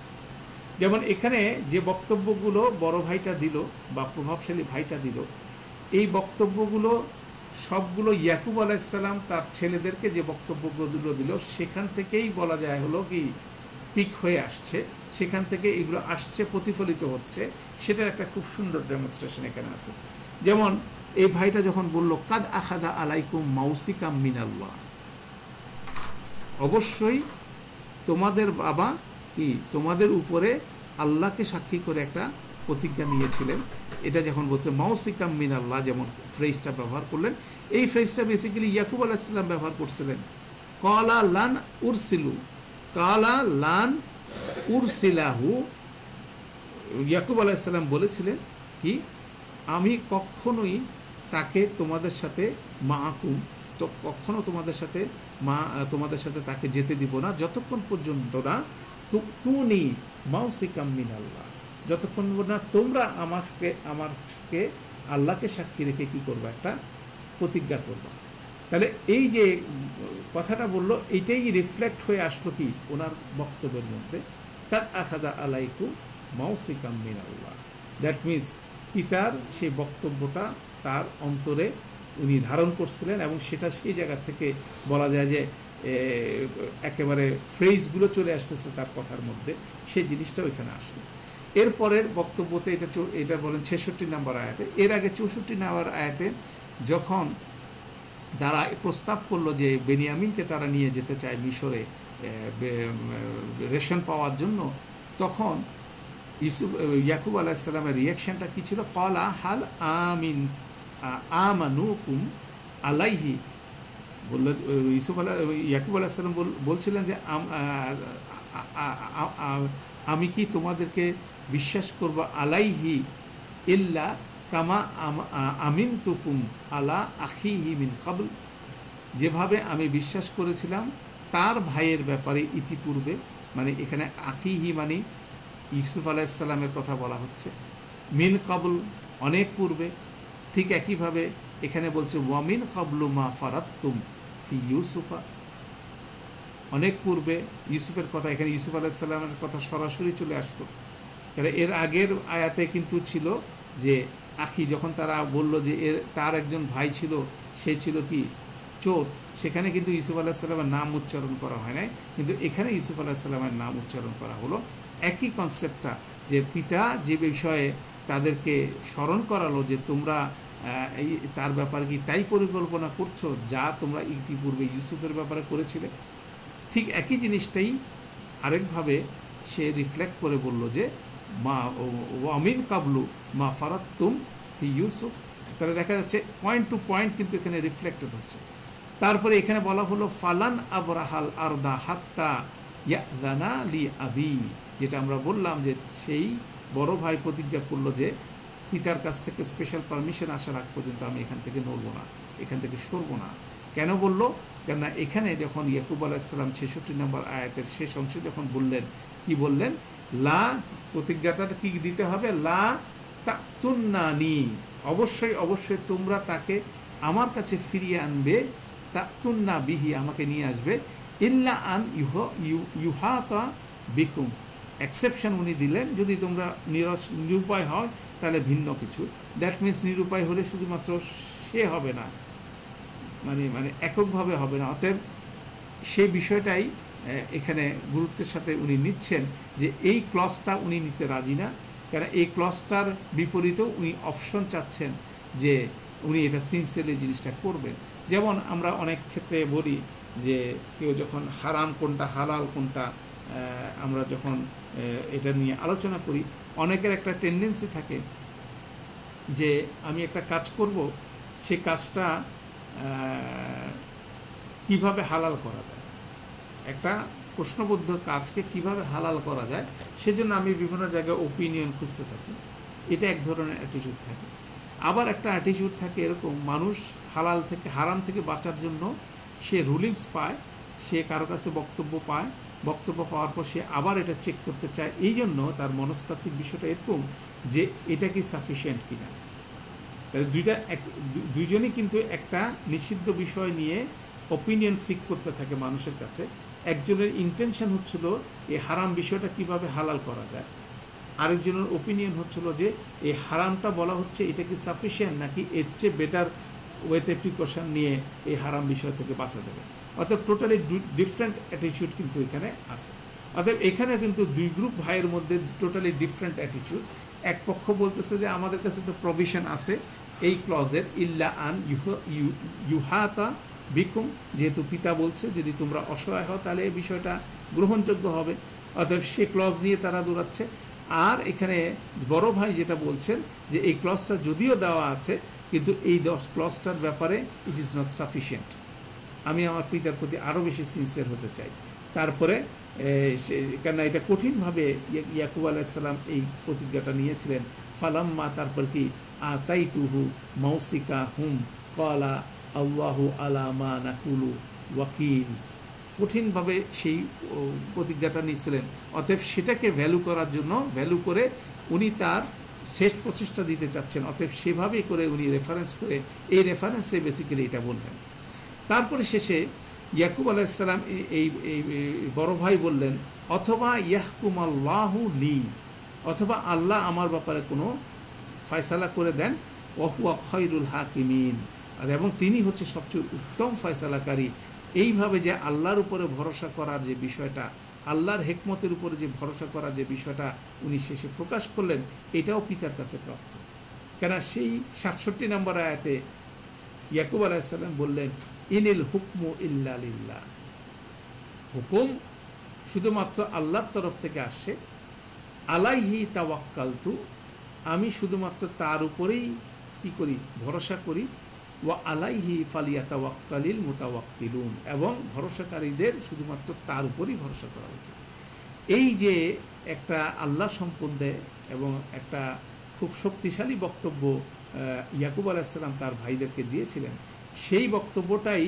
যেমন এখানে যে বক্তব্যগুলো বড় ভাইটা দিল বা প্রভাবশালী ভাইটা দিল, এই বক্তব্যগুলো সবগুলো ইয়াকুব আলাইহিসসালাম তার ছেলেদেরকে যে বক্তব্যগুলো দিল সেখান থেকেই বলা যায় হলো কি পিক হয়ে আসছে, সেখান থেকে এগুলো আসছে, প্রতিফলিত হচ্ছে। সেটার একটা খুব সুন্দর ডেমনস্ট্রেশন এখানে আছে। যেমন এই ভাইটা যখন বলল কাদ আখাযা আলাইকুম মাউসিকাম মিনাল্লাহ, অবশ্যই তোমাদের বাবা কি তোমাদের উপরে আল্লাহকে সাক্ষী করে একটা প্রতিজ্ঞা নিয়েছিলেন। এটা যখন বলছে মাউসিকাম মিনাল্লাহ, যেমন ফ্রেজটা ব্যবহার করলেন, এই ফ্রেজটা বেসিক্যালি ইয়াকুব আলাইহিস সালাম ব্যবহার করছিলেন। কালা লান উরসিলু, কালা লান উরসিলাহু, ইয়াকুব আলাইহিস সালাম বলেছিলেন কি আমি কখনোই তাকে তোমাদের সাথে মাআকুম, তো কখনো তোমাদের সাথে তাকে যেতে দিব না, যতক্ষণ পর্যন্ত না তুনি মাউসিকাম মিনাল্লাহ, যতক্ষণ না তোমরা আমাকে আল্লাহকে সাক্ষী রেখে কি করবে, একটা প্রতিজ্ঞা করবে। তাহলে এই যে কথাটা বললো, এইটাই রিফ্লেক্ট হয়ে আসলো কি ওনার বক্তব্যের মধ্যে, কাদ আখাযা আলাইকুম মাউসিকাম মিনাল্লাহ। দ্যাট মিনস পিতার সেই বক্তব্যটা তার অন্তরে উনি ধারণ করছিলেন, এবং সেটা সেই জায়গা থেকে বলা যায় যে একেবারে ফ্রেজগুলো চলে আসতেছে তার কথার মধ্যে, সেই জিনিসটাও এখানে আসলো। এরপরের বক্তব্যতে এটা বলেন 66 নম্বর আয়াতে। এর আগে 64 নম্বর আয়াতে যখন তারা প্রস্তাব করলো যে বেনিয়ামিনকে তারা নিয়ে যেতে চায় মিশরে রেশন পাওয়ার জন্য, তখন ইয়াকুব আলাইহিস সালামের রিয়াকশনটা কী ছিল, ক্বালা হাল আমানুকুম আলাইহি, বললেন ইয়াকুব আলাইহিস সালাম বলছিলেন যে আমি কি তোমাদেরকে বিশ্বাস করব আলাইহি ইল্লা কামা আমিনতুকুম আলা আখিহি মিন ক্বাবল, যেভাবে আমি বিশ্বাস করেছিলাম তার ভাইয়ের ব্যাপারে ইতিপূর্বে, মানে এখানে আখিহি মানে ইউসুফ আলাইহিস সালামের কথা বলা হচ্ছে, মিন ক্বাবল অনেক পূর্বে। ঠিক একইভাবে এখানে বলছে ওয়ামিন ক্বাবলু মা ফারাতুম ফি ইউসুফা, অনেক পূর্বে ইউসুফের কথা, এখানে ইউসুফ আলাইহিস সালামের কথা সরাসরি চলে আসতো। এর আগের আয়াতে কিন্তু ছিল যে আখি, যখন তারা বলল যে তার একজন ভাই ছিল, সে ছিল কি চোর, সেখানে কিন্তু ইউসুফ আলাইহিস সালামের নাম উচ্চারণ করা হয় নাই, কিন্তু এখানে ইউসুফ আলাইহিস সালামের নাম উচ্চারণ করা হলো। একই কনসেপ্টটা, যে পিতা যে বিষয়ে তাদেরকে স্মরণ করালো যে তোমরা এই তার ব্যাপারে কি তাই পরিকল্পনা করছো যা তোমরা ইতিপূর্বে ইউসুফের ব্যাপারে করেছিলে, ঠিক একই জিনিসটাই আরেকভাবে সে রিফ্লেক্ট করে বলল যে মা ওয়ামিন কাবলু মা ফারাতুম ফি ইউসুফ। তাহলে দেখা যাচ্ছে পয়েন্ট টু পয়েন্ট কিন্তু এখানে রিফ্লেক্টেড হচ্ছে। তারপরে এখানে বলা হলো ফালান আবরাহাল আরদা হাত্তা ইয়াদানা লি আবি, যেটা আমরা বললাম যে সেই বড় ভাই প্রতিজ্ঞা করলো যে পিতার কাছ থেকে স্পেশাল পারমিশন আসার আগ পর্যন্ত আমি এখান থেকে নড়বো না, এখান থেকে সরবো না। কেন বললো? কেননা এখানে যখন ইয়াকুব আলাইহিস সালাম 66 নম্বর আয়াতের শেষ অংশে যখন বললেন, কি বললেন, লা, প্রতিজ্ঞাটা কি দিতে হবে, লা তাতুন্নানি, অবশ্যই অবশ্যই তোমরা তাকে আমার কাছে ফিরিয়ে আনবে, তাতুন্না বিহি, আমাকে নিয়ে আসবে, ইল্লা আন ইউহাতা বিকুম, এক্সেপশন উনি দিলেন, যদি তোমরা নিরুপায় হয় তাহলে ভিন্ন কিছু। দ্যাট মিনস নিরুপায় হলে শুধুমাত্র সে হবে না, মানে এককভাবে হবে না। অতএব সেই বিষয়টাই এখানে গুরুত্বের সাথে উনি নিচ্ছেন যে এই ক্লজটা উনি নিতে রাজি না, কারণ এই ক্লজটার বিপরীতেও উনি অপশন চাচ্ছেন যে উনি এটা সিনসিয়ারলি জিনিসটা করবেন। যেমন আমরা অনেক ক্ষেত্রে বলি যে কেউ যখন হারাম কোনটা হালাল কোনটা আমরা যখন এটা নিয়ে আলোচনা করি, অনেকের একটা টেন্ডেন্সি থাকে যে আমি একটা কাজ করব, সেই কাজটা কিভাবে হালাল করা যায়, একটা প্রশ্নবদ্ধ কাজকে কিভাবে হালাল করা যায়, সেজন্য আমি বিভিন্ন জায়গায় ওপিনিয়ন খুঁজতে থাকি। এটা এক ধরনের অ্যাটিটিউড থাকে। আবার একটা অ্যাটিটিউড থাকে এরকম, মানুষ হালাল থেকে হারাম থেকে বাঁচার জন্য সে রুলিংস পায়, সে কারো কাছে বক্তব্য পায়, বক্তব্য পাওয়ার পর সে আবার এটা চেক করতে চায়। এই জন্য তার মনস্তাত্ত্বিক বিষয়টা এরকম যে এটা কি সাফিসিয়েন্ট কিনা। তাহলে দুইজনই কিন্তু একটা নিষিদ্ধ বিষয় নিয়ে ওপিনিয়ন সিক করতে থাকে মানুষের কাছে। একজনের ইন্টেনশন হচ্ছিল এই হারাম বিষয়টা কিভাবে হালাল করা যায়, আরেকজনের ওপিনিয়ন হচ্ছিল যে এই হারামটা বলা হচ্ছে এটা কি সাফিসিয়েন্ট, নাকি এর চেয়ে বেটার ওয়েতে প্রিকশন নিয়ে এই হারাম বিষয় থেকে বাঁচা যাবে। অর্থাৎ টোটালি ডিফারেন্ট অ্যাটিটিউড কিন্তু এখানে আছে। অর্থাৎ এখানে কিন্তু দুই গ্রুপ ভাইয়ের মধ্যে টোটালি ডিফারেন্ট অ্যাটিটিউড। এক পক্ষ বলতেছে যে আমাদের কাছে তো প্রভিশন আছে এই ক্লজের, ইল্লা আন ইউহাতা বিকুম, যেহেতু পিতা বলছে যদি তোমরা অসহায় হও তাহলে এই বিষয়টা গ্রহণযোগ্য হবে, অর্থাৎ সে ক্লজ নিয়ে তারা দৌড়াচ্ছে। আর এখানে বড় ভাই যেটা বলছেন যে এই ক্লজটা যদিও দেওয়া আছে কিন্তু এই ক্লজটার ব্যাপারে ইট ইজ নট সাফিসিয়েন্ট, আমি আমার পিতার প্রতি আরও বেশি সিনসিয়ার হতে চাই। তারপরে কেন এটা কঠিনভাবে ইয়াকুব আলাইহিস সালাম এই প্রতিজ্ঞাটা নিয়েছিলেন। ফালাম্মা, তারপর কি আতাইতুহু মাউসিকা হুম ক্বালা আল্লাহু আলা মা নাকুলু ওয়াকিল, কঠিনভাবে সেই প্রতিজ্ঞাটা নিয়েছিলেন। অতএব সেটাকে ভ্যালু করার জন্য, ভ্যালু করে উনি তার শেষ প্রচেষ্টা দিতে চাচ্ছেন। অতএব সেভাবেই করে উনি রেফারেন্স করে, এই রেফারেন্সে বেসিক্যালি এটা বললেন। তারপরে শেষে ইয়াকুব আলাইহিস সালাম এই বড় ভাই বললেন, অথবা ইয়াহকুম আল্লাহু লি, অথবা আল্লাহ আমার ব্যাপারে কোনো ফয়সালা করে দেন, ওয়াহুয়া খায়রুল হাকিমিন, এবং তিনি হচ্ছে সবচেয়ে উত্তম ফয়সালাকারী। এইভাবে যে আল্লাহর উপরে ভরসা করার যে বিষয়টা, আল্লাহর হেকমতের উপরে যে ভরসা করার যে বিষয়টা উনি শেষে প্রকাশ করলেন, এটাও পিতার কাছে প্রাপ্ত। কেন সেই 67 নম্বর আয়াতে ইয়াকুব আলাইহিস সালাম বললেন, ইনিল হুকমু ইল্লা লিল্লাহ, হুকুম শুধুমাত্র আল্লাহর তরফ থেকে আসছে। আলাইহি তাওয়াক্কালতু, আমি শুধুমাত্র তার উপরেই কি করি, ভরসা করি। ওয়া আলাইহি ফালিয়াতাওয়াক্কালিল মুতাওয়াক্কিলুন, এবং ভরসাকারীদের শুধুমাত্র তার উপরই ভরসা করা উচিত। এই যে একটা আল্লাহ সম্বন্ধে এবং একটা খুব শক্তিশালী বক্তব্য ইয়াকুব আলাইহিসসালাম তার ভাইদেরকে দিয়েছিলেন, সেই বক্তব্যটাই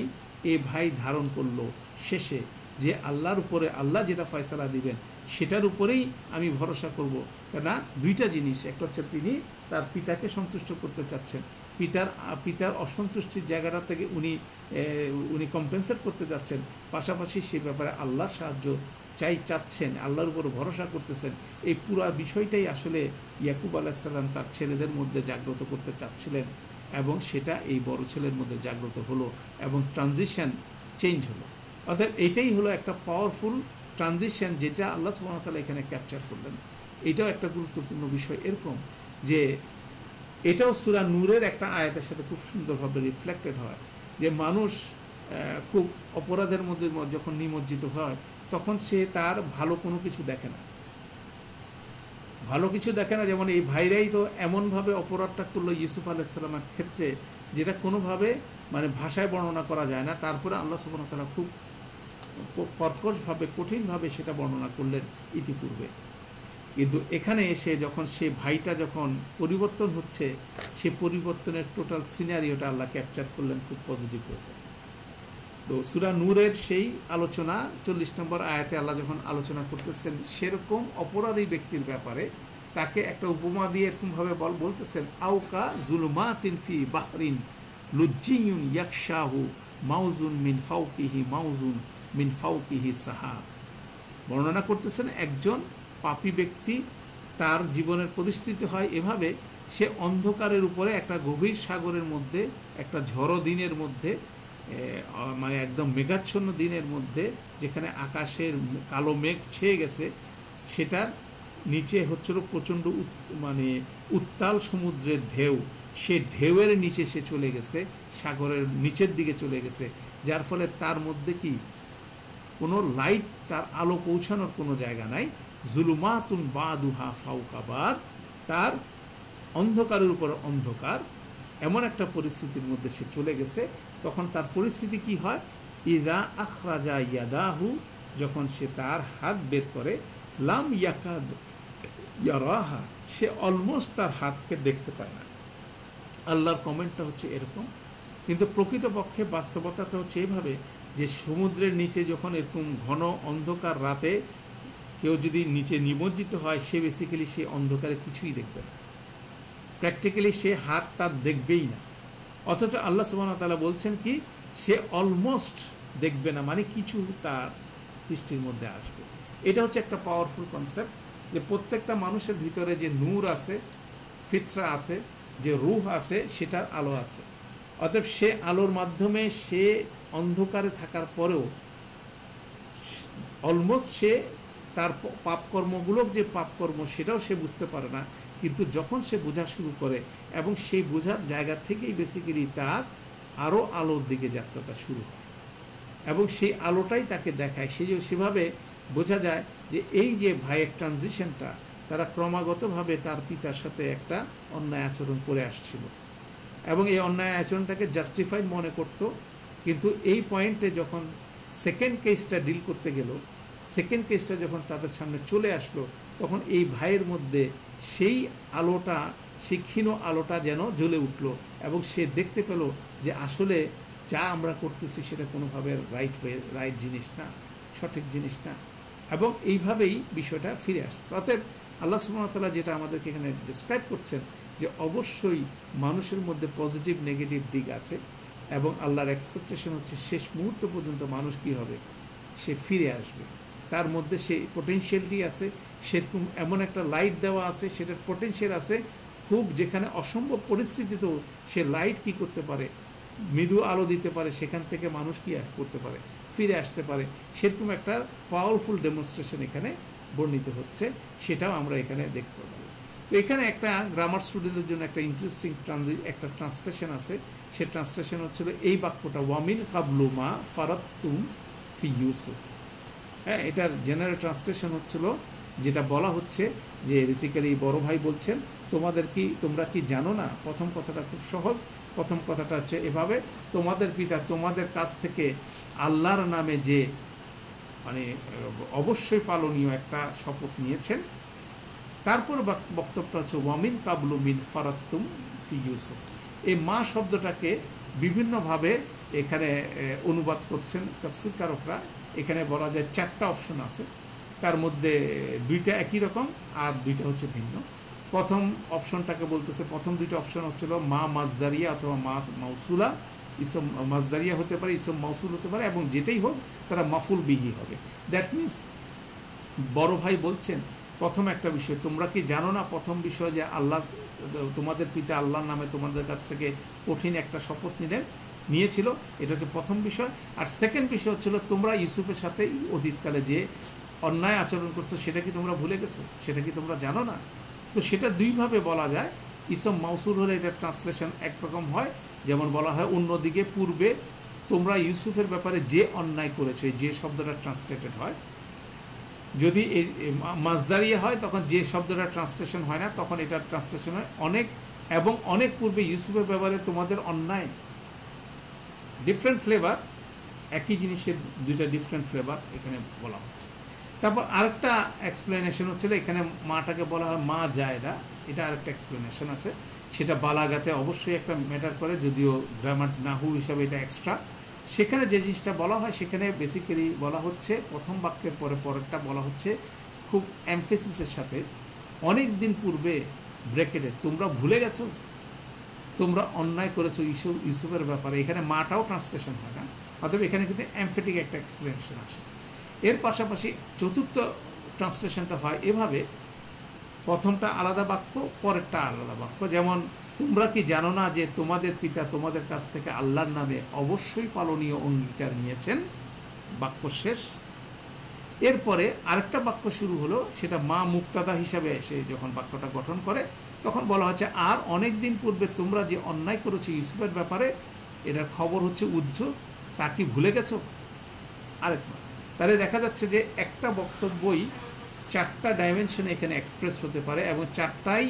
এ ভাই ধারণ করলো শেষে, যে আল্লাহর উপরে, আল্লাহ যেটা ফয়সালা দিবেন সেটার উপরেই আমি ভরসা করব। কেননা দুইটা জিনিস, একটা হচ্ছে তিনি তার পিতাকে সন্তুষ্ট করতে চাচ্ছেন, পিতার অসন্তুষ্টির জায়গাটা থেকে উনি কম্পেনসেট করতে যাচ্ছেন, পাশাপাশি সে ব্যাপারে আল্লাহর সাহায্য চাচ্ছেন, আল্লাহর উপর ভরসা করতেছেন। এই পুরা বিষয়টাই আসলে ইয়াকুব আলাইহিসসালাম তার ছেলেদের মধ্যে জাগ্রত করতে চাচ্ছিলেন, এবং সেটা এই বড় ছেলের মধ্যে জাগ্রত হলো এবং ট্রানজিশন চেঞ্জ হলো। অর্থাৎ এটাই হলো একটা পাওয়ারফুল ট্রানজিশন, যেটা আল্লাহ সুবহানাহু ওয়া তাআলা এখানে ক্যাপচার করলেন। এটাও একটা গুরুত্বপূর্ণ বিষয়, এরকম যে এটাও সূরা নূরের একটা আয়াতের সাথে খুব সুন্দরভাবে রিফ্লেক্টেড হয়, যে মানুষ খুব অপরাধের মধ্যে যখন নিমজ্জিত হয় তখন সে তার ভালো কোনো কিছু দেখে না, ভালো কিছু দেখে না। যেমন এই ভাইরাই তো এমনভাবে অপরাধটা করলো ইউসুফ আলাইহিসসালামের ক্ষেত্রে, যেটা কোনোভাবে মানে ভাষায় বর্ণনা করা যায় না। তারপরে আল্লাহ সুবহানাহু ওয়া তাআলা খুব কর্কশভাবে, কঠিনভাবে সেটা বর্ণনা করলেন ইতিপূর্বে। কিন্তু এখানে এসে যখন সে ভাইটা যখন পরিবর্তন হচ্ছে, সে পরিবর্তনের টোটাল সিনারিওটা আল্লাহ ক্যাপচার করলেন খুব পজিটিভ হতে। তো সূরা নূরের সেই আলোচনা 40 নম্বর আয়াতে আল্লাহ যখন আলোচনা করতেছেন সেরকম অপরাধী ব্যক্তির ব্যাপারে, তাকে একটা উপমা দিয়ে এরকমভাবে বলতেছেন, আউকা জুলুমাতিন ফি বাহরিন লুজ্জিয়ুন ইয়াকশাহু মাউজুন মিন ফাওকিহি মাউজুন মিন ফাওকিহি সাহাব। বর্ণনা করতেছেন একজন পাপী ব্যক্তি, তার জীবনের পরিস্থিতি হয় এভাবে, সে অন্ধকারের উপরে একটা গভীর সাগরের মধ্যে, একটা ঝড়ো দিনের মধ্যে, মানে একদম মেঘাচ্ছন্ন দিনের মধ্যে, যেখানে আকাশের কালো মেঘ ছেয়ে গেছে, সেটার নিচে হচ্ছিল প্রচণ্ড মানে উত্তাল সমুদ্রের ঢেউ, সে ঢেউয়ের নিচে সে চলে গেছে, সাগরের নিচের দিকে চলে গেছে, যার ফলে তার মধ্যে কি কোনো লাইট, তার আলো পৌঁছানোর কোনো জায়গা নাই। জুলুমাতুন বাদুহা ফাওকা বাদ, তার অন্ধকারের উপর অন্ধকার, এমন একটা পরিস্থিতির মধ্যে সে চলে গেছে। তখন তার পরিস্থিতি কি হয়, ইযা আখরাজা ইয়াদাহু, যখন সে তার হাত বের করে, লাম ইয়াকাদ ইয়ারাহা, সে অলমোস্ট তার হাতকে দেখতে পায় না। আল্লাহর কমেন্টটা হচ্ছে এরকম, কিন্তু প্রকৃতপক্ষে বাস্তবতাটা হচ্ছে এইভাবে যে সমুদ্রের নিচে যখন এরকম ঘন অন্ধকার রাতে কেউ যদি নিচে নিমজ্জিত হয়, সে বেসিক্যালি সে অন্ধকারে কিছুই দেখবে না, প্র্যাকটিক্যালি সে হাত তার দেখবেই না। অথচ আল্লাহ সুবহানাহু ওয়া তাআলা বলছেন কি, সে অলমোস্ট দেখবে না, মানে কিছু তার দৃষ্টির মধ্যে আসবে। এটা হচ্ছে একটা পাওয়ারফুল কনসেপ্ট, যে প্রত্যেকটা মানুষের ভিতরে যে নূর আছে, ফিতরা আছে, যে রূহ আছে, সেটার আলো আছে। অতএব সে আলোর মাধ্যমে সে অন্ধকারে থাকার পরেও অলমোস্ট সে তার পাপকর্মগুলো যে পাপকর্ম সেটাও সে বুঝতে পারে না, কিন্তু যখন সে বোঝা শুরু করে এবং সেই বোঝার জায়গা থেকেই বেসিক্যালি তার আরও আলোর দিকে যাত্রাটা শুরু হয়, এবং সেই আলোটাই তাকে দেখায়। সেভাবে বোঝা যায় যে এই যে ভাইয়ের ট্রানজিশনটা, তারা ক্রমাগতভাবে তার পিতার সাথে একটা অন্যায় আচরণ করে আসছিল, এবং এই অন্যায় আচরণটাকে জাস্টিফাইড মনে করত। কিন্তু এই পয়েন্টে যখন সেকেন্ড কেসটা ডিল করতে গেল, সেকেন্ড কেসটা যখন তাদের সামনে চলে আসলো, তখন এই ভাইয়ের মধ্যে সেই আলোটা, সেই ক্ষীণ আলোটা যেন জ্বলে উঠল, এবং সে দেখতে পেল যে আসলে যা আমরা করতেছি সেটা কোনোভাবে রাইট জিনিস না, সঠিক জিনিস না, এবং এইভাবেই বিষয়টা ফিরে আসছে। অতএব আল্লাহ সুবহানাহু ওয়া তাআলা যেটা আমাদেরকে এখানে ডিসক্রাইব করছেন, যে অবশ্যই মানুষের মধ্যে পজিটিভ নেগেটিভ দিক আছে, এবং আল্লাহর এক্সপেকটেশন হচ্ছে শেষ মুহূর্ত পর্যন্ত মানুষ কী হবে, সে ফিরে আসবে, তার মধ্যে সেই পোটেনশিয়ালটি আছে, সেরকম এমন একটা লাইট দেওয়া আছে, সেটার পোটেনশিয়াল আছে খুব, যেখানে অসম্ভব পরিস্থিতিতেও সে লাইট কি করতে পারে, মৃদু আলো দিতে পারে, সেখান থেকে মানুষ কি করতে পারে, ফিরে আসতে পারে। সেরকম একটা পাওয়ারফুল ডেমনস্ট্রেশন এখানে বর্ণিত হচ্ছে, সেটাও আমরা এখানে দেখতে পাবো। তো এখানে একটা গ্রামার স্টুডেন্টের জন্য একটা ইন্টারেস্টিং একটা ট্রান্সলেশন আছে, সে ট্রান্সলেশন হচ্ছিল এই বাক্যটা, ওয়ামিন কাবলু মা ফারাতুম ফি ইউসুফ। হ্যাঁ, এটার জেনারেল ট্রান্সলেশন হচ্ছিল, যেটা বলা হচ্ছে যে বেসিক্যালি বড় ভাই বলছেন, তোমরা কি জানো না, প্রথম কথাটা খুব সহজ, প্রথম কথাটা হচ্ছে এভাবে, তোমাদের পিতা তোমাদের কাছ থেকে আল্লাহর নামে যে মানে অবশ্যই পালনীয় একটা শপথ নিয়েছেন। তারপর বক্তব্যটা হচ্ছে ওয়ামিন কাবলু মিন ফারাতুম ফি উখতি ইউসুফ। এই মা শব্দটাকে বিভিন্নভাবে এখানে অনুবাদ করছেন তাফসীরকারকরা। এখানে বলা যায় 4টা অপশন আছে, তার মধ্যে 2টা একই রকম আর 2টা হচ্ছে ভিন্ন। প্রথম অপশনটাকে বলতেছে, প্রথম 2টা অপশন হচ্ছিল মা মাজদারিয়া অথবা মা মাউসুলা। ইসম মাজদারিয়া হতে পারে, ইসম মাউসুল হতে পারে, এবং যেটাই হোক তারা মাফুল বিহি হবে। দ্যাট মিনস বড় ভাই বলছেন প্রথম একটা বিষয়, তোমরা কি জানো না প্রথম বিষয় যে আল্লাহ তোমাদের পিতা আল্লাহর নামে তোমাদের কাছ থেকে কঠিন একটা শপথ নিয়েছিল, এটা হচ্ছে প্রথম বিষয়। আর সেকেন্ড বিষয় হচ্ছিল তোমরা ইউসুফের সাথে অতীতকালে যে অন্যায় আচরণ করছো সেটা কি তোমরা ভুলে গেছো, সেটা কি তোমরা জানো না? তো সেটা দুইভাবে বলা যায়। ইসম মাউসুল হলে এটা ট্রান্সলেশন একরকম হয়, যেমন বলা হয় অন্যদিকে পূর্বে তোমরা ইউসুফের ব্যাপারে যে অন্যায় করেছো, যে শব্দটা ট্রান্সলেটেড হয়। যদি এই মাজদারিয়া হয় তখন যে শব্দটা ট্রান্সলেশন হয় না, তখন এটা ট্রান্সলেশন হয় অনেক এবং অনেক পূর্বে ইউসুফের ব্যাপারে তোমাদের অন্যায়। ডিফারেন্ট ফ্লেভার, একই জিনিসের 2টা ডিফারেন্ট ফ্লেভার এখানে বলা হচ্ছে। তারপর আরেকটা এক্সপ্লেনেশন হচ্ছিল, এখানে মাটাকে বলা হয় মা জায়দা, এটা আরেকটা এক্সপ্লেনেশন আছে। সেটা বালাগাতে অবশ্যই একটা ম্যাটার করে, যদিও গ্রামার নাহু হিসাবে এটা এক্সট্রা। সেখানে যে জিনিসটা বলা হয় সেখানে বেসিক্যালি বলা হচ্ছে প্রথম বাক্যের পরে পরেরটা বলা হচ্ছে খুব এমফেসিসের সাথে, অনেক দিন পূর্বে ব্র্যাকেটে তোমরা ভুলে গেছো, তোমরা অন্যায় করেছো ইউসুফের ব্যাপারে। এখানে মাটাও ট্রান্সলেশন হয় না, অতএব এখানে কিন্তু এমফেটিক একটা এক্সপ্লেনেশন আসে। এর পাশাপাশি চতুর্থ ট্রান্সলেশনটা হয় এভাবে, প্রথমটা আলাদা বাক্য, পরেরটা আলাদা বাক্য। যেমন তোমরা কি জানো না যে তোমাদের পিতা তোমাদের কাছ থেকে আল্লাহর নামে অবশ্যই পালনীয় অঙ্গীকার নিয়েছেন, বাক্য শেষ। এরপরে আরেকটা বাক্য শুরু হলো, সেটা মা মুক্তাদা হিসাবে এসে যখন বাক্যটা গঠন করে তখন বলা হচ্ছে আর অনেক দিন পূর্বে তোমরা যে অন্যায় করেছো ইউসুফের ব্যাপারে, এটার খবর হচ্ছে উজ্জ্ব, তা কি ভুলে গেছো? আরেকবার তাহলে দেখা যাচ্ছে যে একটা বক্তব্যই 4টা ডাইমেনশনে এখানে এক্সপ্রেস হতে পারে, এবং 4টাই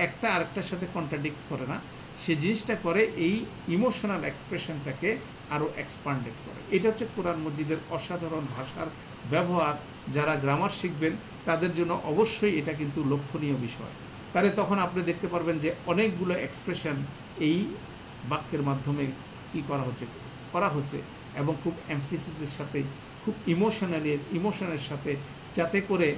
একটা আরেকটার সাথে কন্ট্রাডিক্ট করে না। সে জিনিসটা করে এই ইমোশনাল এক্সপ্রেশনটাকে আরও এক্সপান্ডেড করে। এটা হচ্ছে কোরআন মজিদের অসাধারণ ভাষার ব্যবহার। যারা গ্রামার শিখবেন তাদের জন্য অবশ্যই এটা কিন্তু লক্ষণীয় বিষয়। তাহলে তখন আপনি দেখতে পারবেন যে অনেকগুলো এক্সপ্রেশন এই বাক্যের মাধ্যমে করা হচ্ছে, এবং খুব এমফেসিসের সাথে, খুব ইমোশনের সাথে, যাতে করে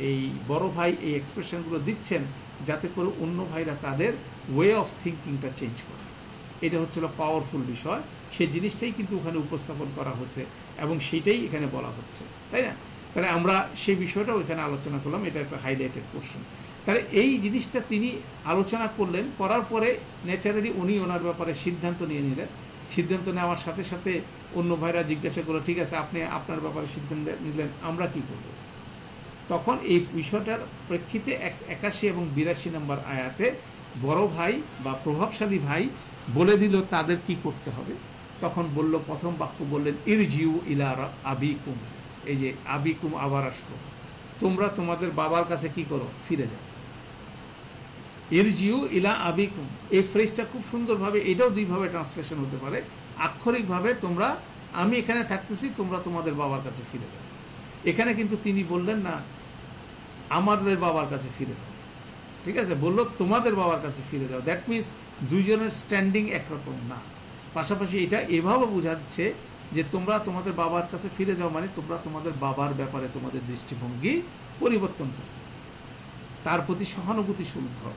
এই বড় ভাই এই এক্সপ্রেশনগুলো দিচ্ছেন যাতে করে অন্য ভাইরা তাদের ওয়ে অফ থিঙ্কিংটা চেঞ্জ করে। এটা হচ্ছিল পাওয়ারফুল বিষয়, সেই জিনিসটাই কিন্তু ওখানে উপস্থাপন করা হচ্ছে এবং সেইটাই এখানে বলা হচ্ছে, তাই না? তাহলে আমরা সেই বিষয়টাও এখানে আলোচনা করলাম, এটা একটা হাইলাইটেড পোর্শন। তাহলে এই জিনিসটা তিনি আলোচনা করলেন, করার পরে ন্যাচারালি উনি ওনার ব্যাপারে সিদ্ধান্ত নিয়ে নিলেন। সিদ্ধান্ত নেওয়ার সাথে সাথে অন্য ভাইরা জিজ্ঞাসা করলো, ঠিক আছে আপনি আপনার ব্যাপারে সিদ্ধান্ত নিলেন, আমরা কি করব? তখন এই বিষয়টার প্রেক্ষিতে 81 এবং 82 নম্বর আয়াতে বড় ভাই বা প্রভাবশালী ভাই বলে দিল তাদের কি করতে হবে। তখন বলল, প্রথম বাক্য বললেন ইরজিউ ইলা আবিকুম, এই যে আবিকুম আবার আসলো, তোমরা তোমাদের বাবার কাছে কি করো, ফিরে যাও। ইরজিউ ইলা আবিকুম, এই ফ্রেজটা খুব সুন্দরভাবে, এটাও দুইভাবে ট্রান্সলেশন হতে পারে। আক্ষরিকভাবে তোমরা, আমি এখানে থাকতেছি, তোমরা তোমাদের বাবার কাছে ফিরে যাও। এখানে কিন্তু তিনি বললেন না আমাদের বাবার কাছে ফিরে যাও, ঠিক আছে, বললো তোমাদের বাবার কাছে ফিরে যাও। দ্যাট মিনস দুইজনের স্ট্যান্ডিং একরকম না। পাশাপাশি এটা এভাবে বোঝাচ্ছে যে তোমরা তোমাদের বাবার কাছে ফিরে যাও, মানে তোমরা তোমাদের বাবার ব্যাপারে তোমাদের দৃষ্টিভঙ্গি পরিবর্তন করো, তার প্রতি সহানুভূতিশীল হও।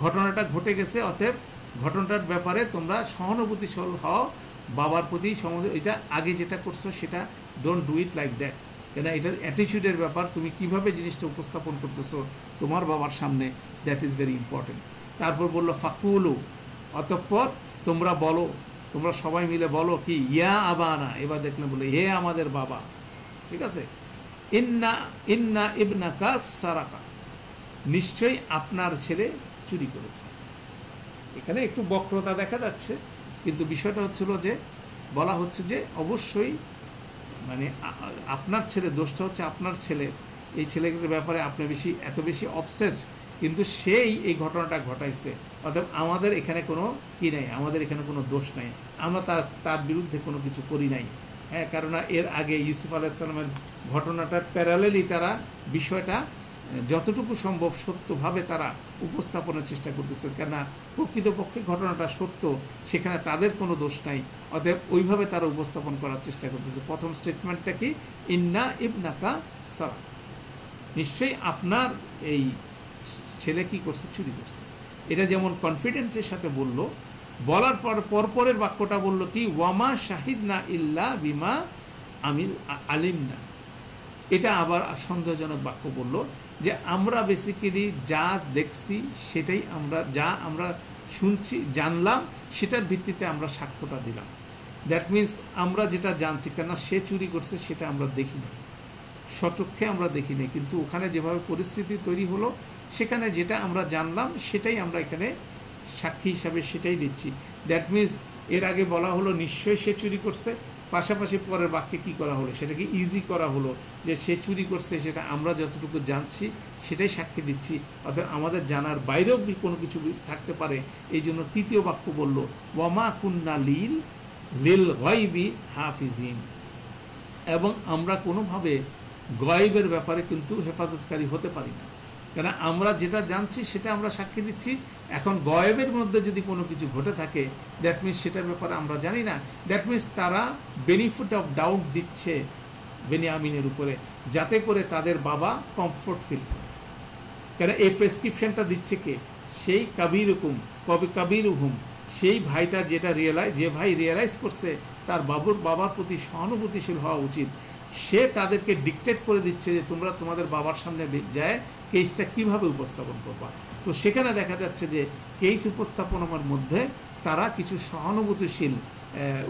ঘটনাটা ঘটে গেছে, অতএব ঘটনাটার ব্যাপারে তোমরা সহানুভূতিশীল হও, বাবার প্রতি এটা আগে যেটা করছো সেটা don't do it like that, কেন এটার অ্যাটিটিউডের ব্যাপার, তুমি কিভাবে জিনিসটা উপস্থাপন করতেছো তোমার বাবার সামনে, দ্যাট ইজ ভেরি ইম্পর্টেন্ট। তারপর বললো ফাকুলু, অতঃপর তোমরা বলো, তোমরা সবাই মিলে বলো কি, ইয়া আবানা, এবার দেখলে বলে হে আমাদের বাবা, ঠিক আছে, ইন্না ইন্না ইবনাকা সারাকা, নিশ্চয়ই আপনার ছেলে চুরি করেছে। এখানে একটু বক্রতা দেখা যাচ্ছে, কিন্তু বিষয়টা হচ্ছিল যে বলা হচ্ছে যে অবশ্যই মানে আপনার ছেলে, দোষটা হচ্ছে আপনার ছেলে, এই ছেলের ব্যাপারে আপনি এত বেশি অবসেসড, কিন্তু সেই এই ঘটনাটা ঘটাইছে, অর্থাৎ আমাদের এখানে কোনো কি নাই, আমাদের এখানে কোনো দোষ নাই, আমরা তার বিরুদ্ধে কোনো কিছু করি নাই। হ্যাঁ, কেননা এর আগে ইউসুফ আলাইহিস সালামের ঘটনাটার প্যারালেলই তারা বিষয়টা যতটুকু সম্ভব সত্যভাবে তারা উপস্থাপনের চেষ্টা করতেছে, কেননা প্রকৃতপক্ষে ঘটনাটা সত্য, সেখানে তাদের কোনো দোষ নাই, অতএব ওইভাবে তারা উপস্থাপন করার চেষ্টা করতেছে। প্রথম স্টেটমেন্টটা কি, ইন্না ইবনাকা সারাক, নিশ্চয়ই আপনার এই ছেলে কি করছে, চুরি করছে। এটা যেমন কনফিডেন্সের সাথে বলল, বলার পর পরপরের বাক্যটা বলল কি, ওয়ামা শাহিদনা ইল্লা বিমা আমিল আলিম না। এটা আবার সন্দেহজনক বাক্য বলল যে আমরা বেসিক্যালি যা দেখছি সেটাই যা আমরা শুনছি, জানলাম, সেটার ভিত্তিতে আমরা সাক্ষ্যটা দিলাম। দ্যাট মিনস আমরা যেটা জানছি, কেননা সে চুরি করছে সেটা আমরা দেখি না, স্বচক্ষে আমরা দেখি না, কিন্তু ওখানে যেভাবে পরিস্থিতি তৈরি হলো, সেখানে যেটা আমরা জানলাম সেটাই আমরা এখানে সাক্ষী হিসাবে সেটাই দিচ্ছি। দ্যাট মিনস এর আগে বলা হলো নিশ্চয়ই সে চুরি করছে, পাশাপাশি পরের বাক্যে কী করা হলো, সেটাকে ইজি করা হলো যে সে চুরি করছে সেটা আমরা যতটুকু জানছি সেটাই সাক্ষী দিচ্ছি, অর্থাৎ আমাদের জানার বাইরেও কোনো কিছু থাকতে পারে। এই জন্য তৃতীয় বাক্য বলল, ওয়ামা কুন্না লিল গায়বি হাফিজিন, এবং আমরা কোনোভাবে গায়বের ব্যাপারে কিন্তু হেফাজতকারী হতে পারি না, কেন আমরা যেটা জানছি সেটা আমরা সাক্ষী দিচ্ছি। এখন গায়বের মধ্যে যদি কোনো কিছু ঘটে থাকে, দ্যাট মিনস সেটার ব্যাপারে আমরা জানি না। দ্যাট মিনস তারা বেনিফিট অফ ডাউট দিচ্ছে বেনিয়ামিনের উপরে, যাতে করে তাদের বাবা কমফোর্ট ফিল করে। কেন এই প্রেসক্রিপশনটা দিচ্ছে কে, সেই কাবির হুম, সেই ভাইটা যে ভাই রিয়েলাইজ করছে তার বাবার প্রতি সহানুভূতিশীল হওয়া উচিত, সে তাদেরকে ডিকটেট করে দিচ্ছে যে তোমরা তোমাদের বাবার সামনে যায় কেসটা কিভাবে উপস্থাপন করবা। তো সেখানে দেখা যাচ্ছে যে কেস উপস্থাপনার মধ্যে তারা কিছু সহানুভূতিশীল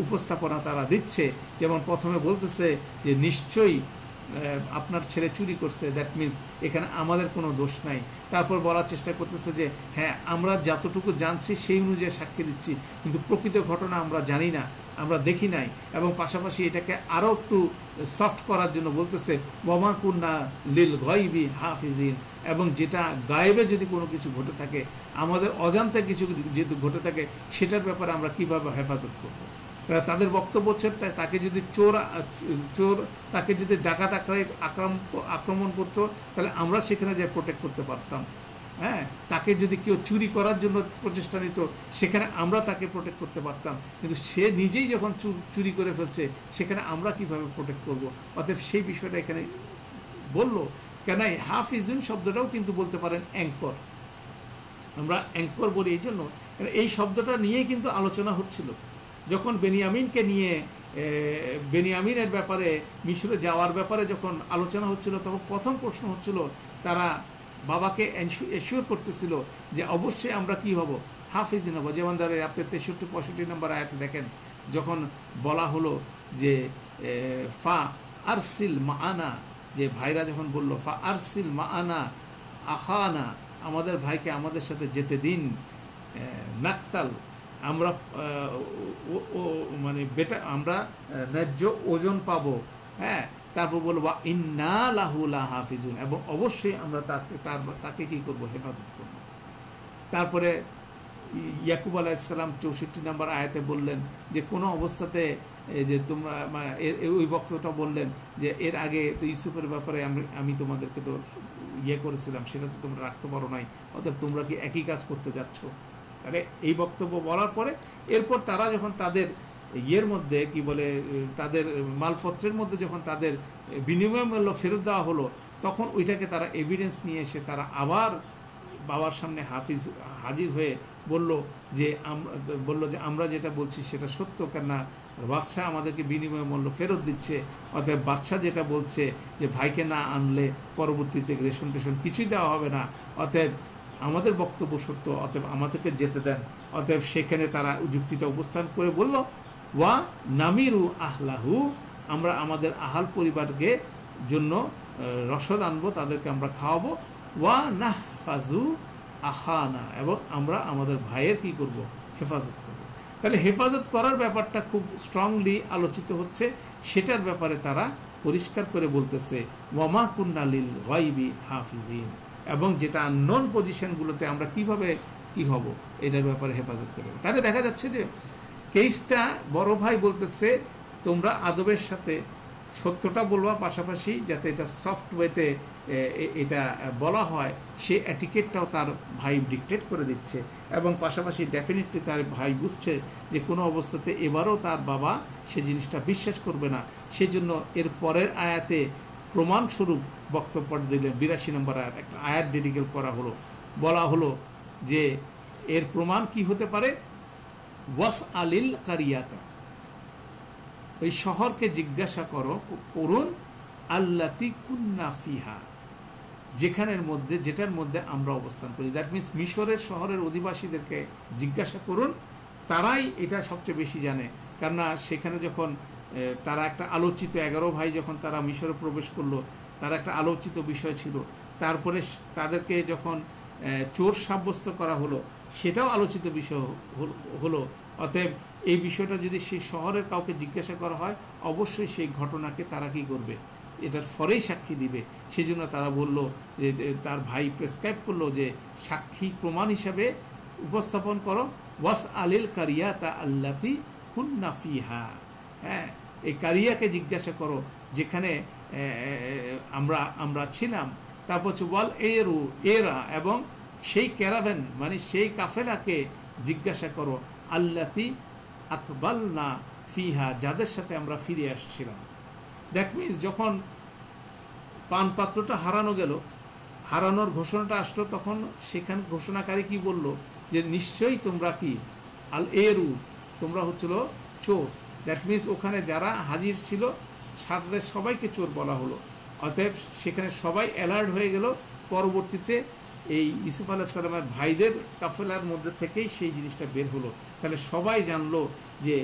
উপস্থাপনা তারা দিচ্ছে। যেমন প্রথমে বলতেছে যে নিশ্চয়ই আপনার ছেলে চুরি করছে, দ্যাট মিনস এখানে আমাদের কোনো দোষ নাই। তারপর বলার চেষ্টা করতেছে যে হ্যাঁ, আমরা যতটুকু জানছি সেই অনুযায়ী সাক্ষী দিচ্ছি, কিন্তু প্রকৃত ঘটনা আমরা জানি না, আমরা দেখি নাই। এবং পাশাপাশি এটাকে আরও একটু সফট করার জন্য বলতেছে ওয়ামা কুন্না লিল গায়বি হাফিজিন, এবং যেটা গায়েবে যদি কোনো কিছু ঘটে থাকে, আমাদের অজান্তে কিছু যেহেতু ঘটে থাকে, সেটার ব্যাপারে আমরা কিভাবে হেফাজত করব। তাদের বক্তব্য হচ্ছে তাকে যদি চোর তাকে যদি ডাকাত আক্রমণ করতো, তাহলে আমরা সেখানে যাই প্রোটেক্ট করতে পারতাম। হ্যাঁ, তাকে যদি কেউ চুরি করার জন্য প্রচেষ্টা নিত, সেখানে আমরা তাকে প্রোটেক্ট করতে পারতাম, কিন্তু সে নিজেই যখন চুরি করে ফেলছে, সেখানে আমরা কিভাবে প্রোটেক্ট করব। অতএব সেই বিষয়টা এখানে বলল। কেন এই হাফিজুন শব্দটাও কিন্তু বলতে পারেন অ্যাঙ্কর, আমরা অ্যাঙ্কর বলি এই জন্য, এই শব্দটা নিয়েই কিন্তু আলোচনা হচ্ছিল। যখন বেনিয়ামিনকে নিয়ে বেনিয়ামিনের ব্যাপারে মিশরে যাওয়ার ব্যাপারে যখন আলোচনা হচ্ছিল, তখন প্রথম প্রশ্ন হচ্ছিল, তারা বাবাকে এনশিওর করতেছিল যে অবশ্যই আমরা কি হব, হাফিজ হব। যেমন ধরে আপনি 63-65 নম্বর আয়াতে দেখেন, যখন বলা হলো যে ফা আরসিল মাআনা, যে ভাইরা যখন বলল ফা আরসিল মাআনা আখানা, আমাদের ভাইকে আমাদের সাথে যেতে দিন, নাকতাল, আমরা মানে আমরা ন্যায্য ওজন পাবো। হ্যাঁ, তারপর বলবো ইন্না লাহু লাহাফিজুন, এবং অবশ্যই আমরা তাকে কি করব, হেফাজত করব। তারপরে ইয়াকুব আলাইহিস সালাম 64 নম্বর আয়াতে বললেন যে কোনো অবস্থাতে যে তোমরা মানে ওই বক্তব্যটা বললেন যে এর আগে তো ইউসুফের ব্যাপারে আমি তোমাদেরকে তো করেছিলাম, সেটা তো তোমরা রাখতে পারো নাই, অর্থাৎ তোমরা কি একই কাজ করতে যাচ্ছ। তাহলে এই বক্তব্য বলার পরে এরপর তারা যখন তাদের মধ্যে কি বলে, তাদের মালপত্রের মধ্যে যখন তাদের বিনিময় মূল্য ফেরত দেওয়া হলো, তখন ওইটাকে তারা এভিডেন্স নিয়ে এসে তারা আবার বাবার সামনে হাজির হয়ে বলল যে আমরা যেটা বলছি সেটা সত্য, কেননা বাদশা আমাদেরকে বিনিময় মূল্য ফেরত দিচ্ছে। অতএব বাদশা যেটা বলছে যে ভাইকে না আনলে পরবর্তীতে রেশন কিছুই দেওয়া হবে না, অতএব আমাদের বক্তব্য সত্য, অতএব আমাদেরকে যেতে দেন। অতএব সেখানে তারা যুক্তিটা উপস্থান করে বলল ওয়া নামিরু আহলাহু, আমরা আমাদের আহাল পরিবারকে জন্য রসদ আনবো, তাদেরকে আমরা খাওয়াবো। ওয়া নাহফাজু আখানা, এবং আমরা আমাদের ভাইয়ের কি করব, হেফাজত করব। তাহলে হেফাজত করার ব্যাপারটা খুব স্ট্রংলি আলোচিত হচ্ছে, সেটার ব্যাপারে তারা পরিষ্কার করে বলতেছে ওয়ামা কুন্না লিল গায়বি হাফিজিন, এবং যেটা নন পজিশনগুলোতে আমরা কিভাবে কি হব, এটার ব্যাপারে হেফাজত করব। তাহলে দেখা যাচ্ছে যে কেসটা বড় ভাই বলতেছে তোমরা আদবের সাথে সত্যটা বলবা, পাশাপাশি যাতে এটা সফট ওয়েতে এটা বলা হয়, সে অ্যাটিকেটটাও তার ভাই ডিকটেট করে দিচ্ছে, এবং পাশাপাশি ডেফিনেটলি তার ভাই বুঝছে যে কোনো অবস্থাতে এবারও তার বাবা সে জিনিসটা বিশ্বাস করবে না। সেজন্য এর পরের আয়াতে প্রমাণস্বরূপ বক্তব্য দিলেন। 82 নম্বর আয়াত, একটা আয়াত ডেডিকেট করা হলো, বলা হলো যে এর প্রমাণ কি হতে পারে, ওয়াস আলিল কারিয়াতা, ওই শহরকে জিজ্ঞাসা করুন, আল্লাতি কুন্না ফিহা, যেটার মধ্যে আমরা অবস্থান করি। দ্যাট মিনস মিশরের শহরের অধিবাসীদেরকে জিজ্ঞাসা করুন, তারাই এটা সবচেয়ে বেশি জানে। কেননা সেখানে যখন তারা একটা আলোচিত 11 ভাই যখন তারা মিশরে প্রবেশ করলো, তারা একটা আলোচিত বিষয় ছিল। তারপরে তাদেরকে যখন চোর সাব্যস্ত করা হলো, সেটাও আলোচিত বিষয় হলো। অতএব এই বিষয়টা যদি সেই শহরের কাউকে জিজ্ঞাসা করা হয়, অবশ্যই সেই ঘটনাকে তারা কি করবে, এটার ফরেই সাক্ষী দিবে। সেজন্য তারা বলল যে তার ভাই প্রেসক্রাইব করলো যে সাক্ষী প্রমাণ হিসাবে উপস্থাপন করো, ওয়াস আলিল কারিয়াতা আল্লাতি কুন্না ফিহা। হ্যাঁ, এই কারিয়াকে জিজ্ঞাসা করো যেখানে আমরা ছিলাম। তারপর হচ্ছে ওয়াল এরা, এবং সেই ক্যারাভেন মানে সেই কাফেলাকে জিজ্ঞাসা করো, আল্লাতি আকবালনা ফিহা, যাদের সাথে আমরা ফিরে আসছিলাম। দ্যাট মিনস যখন পানপাত্রটা হারানো গেল, হারানোর ঘোষণাটা আসলো, তখন সেখানে ঘোষণাকারী কি বলল যে নিশ্চয়ই তোমরা কি তোমরা হচ্ছিল চোর। দ্যাট মিনস ওখানে যারা হাজির ছিল সাথে সবাইকে চোর বলা হলো। অতএব সেখানে সবাই অ্যালার্ট হয়ে গেল। পরবর্তীতে এই ইউসুফ আলাইহিস সালামের ভাইদের কাফেলার মধ্যে থেকেই সেই জিনিসটা বের হলো। তাহলে সবাই জানলো যে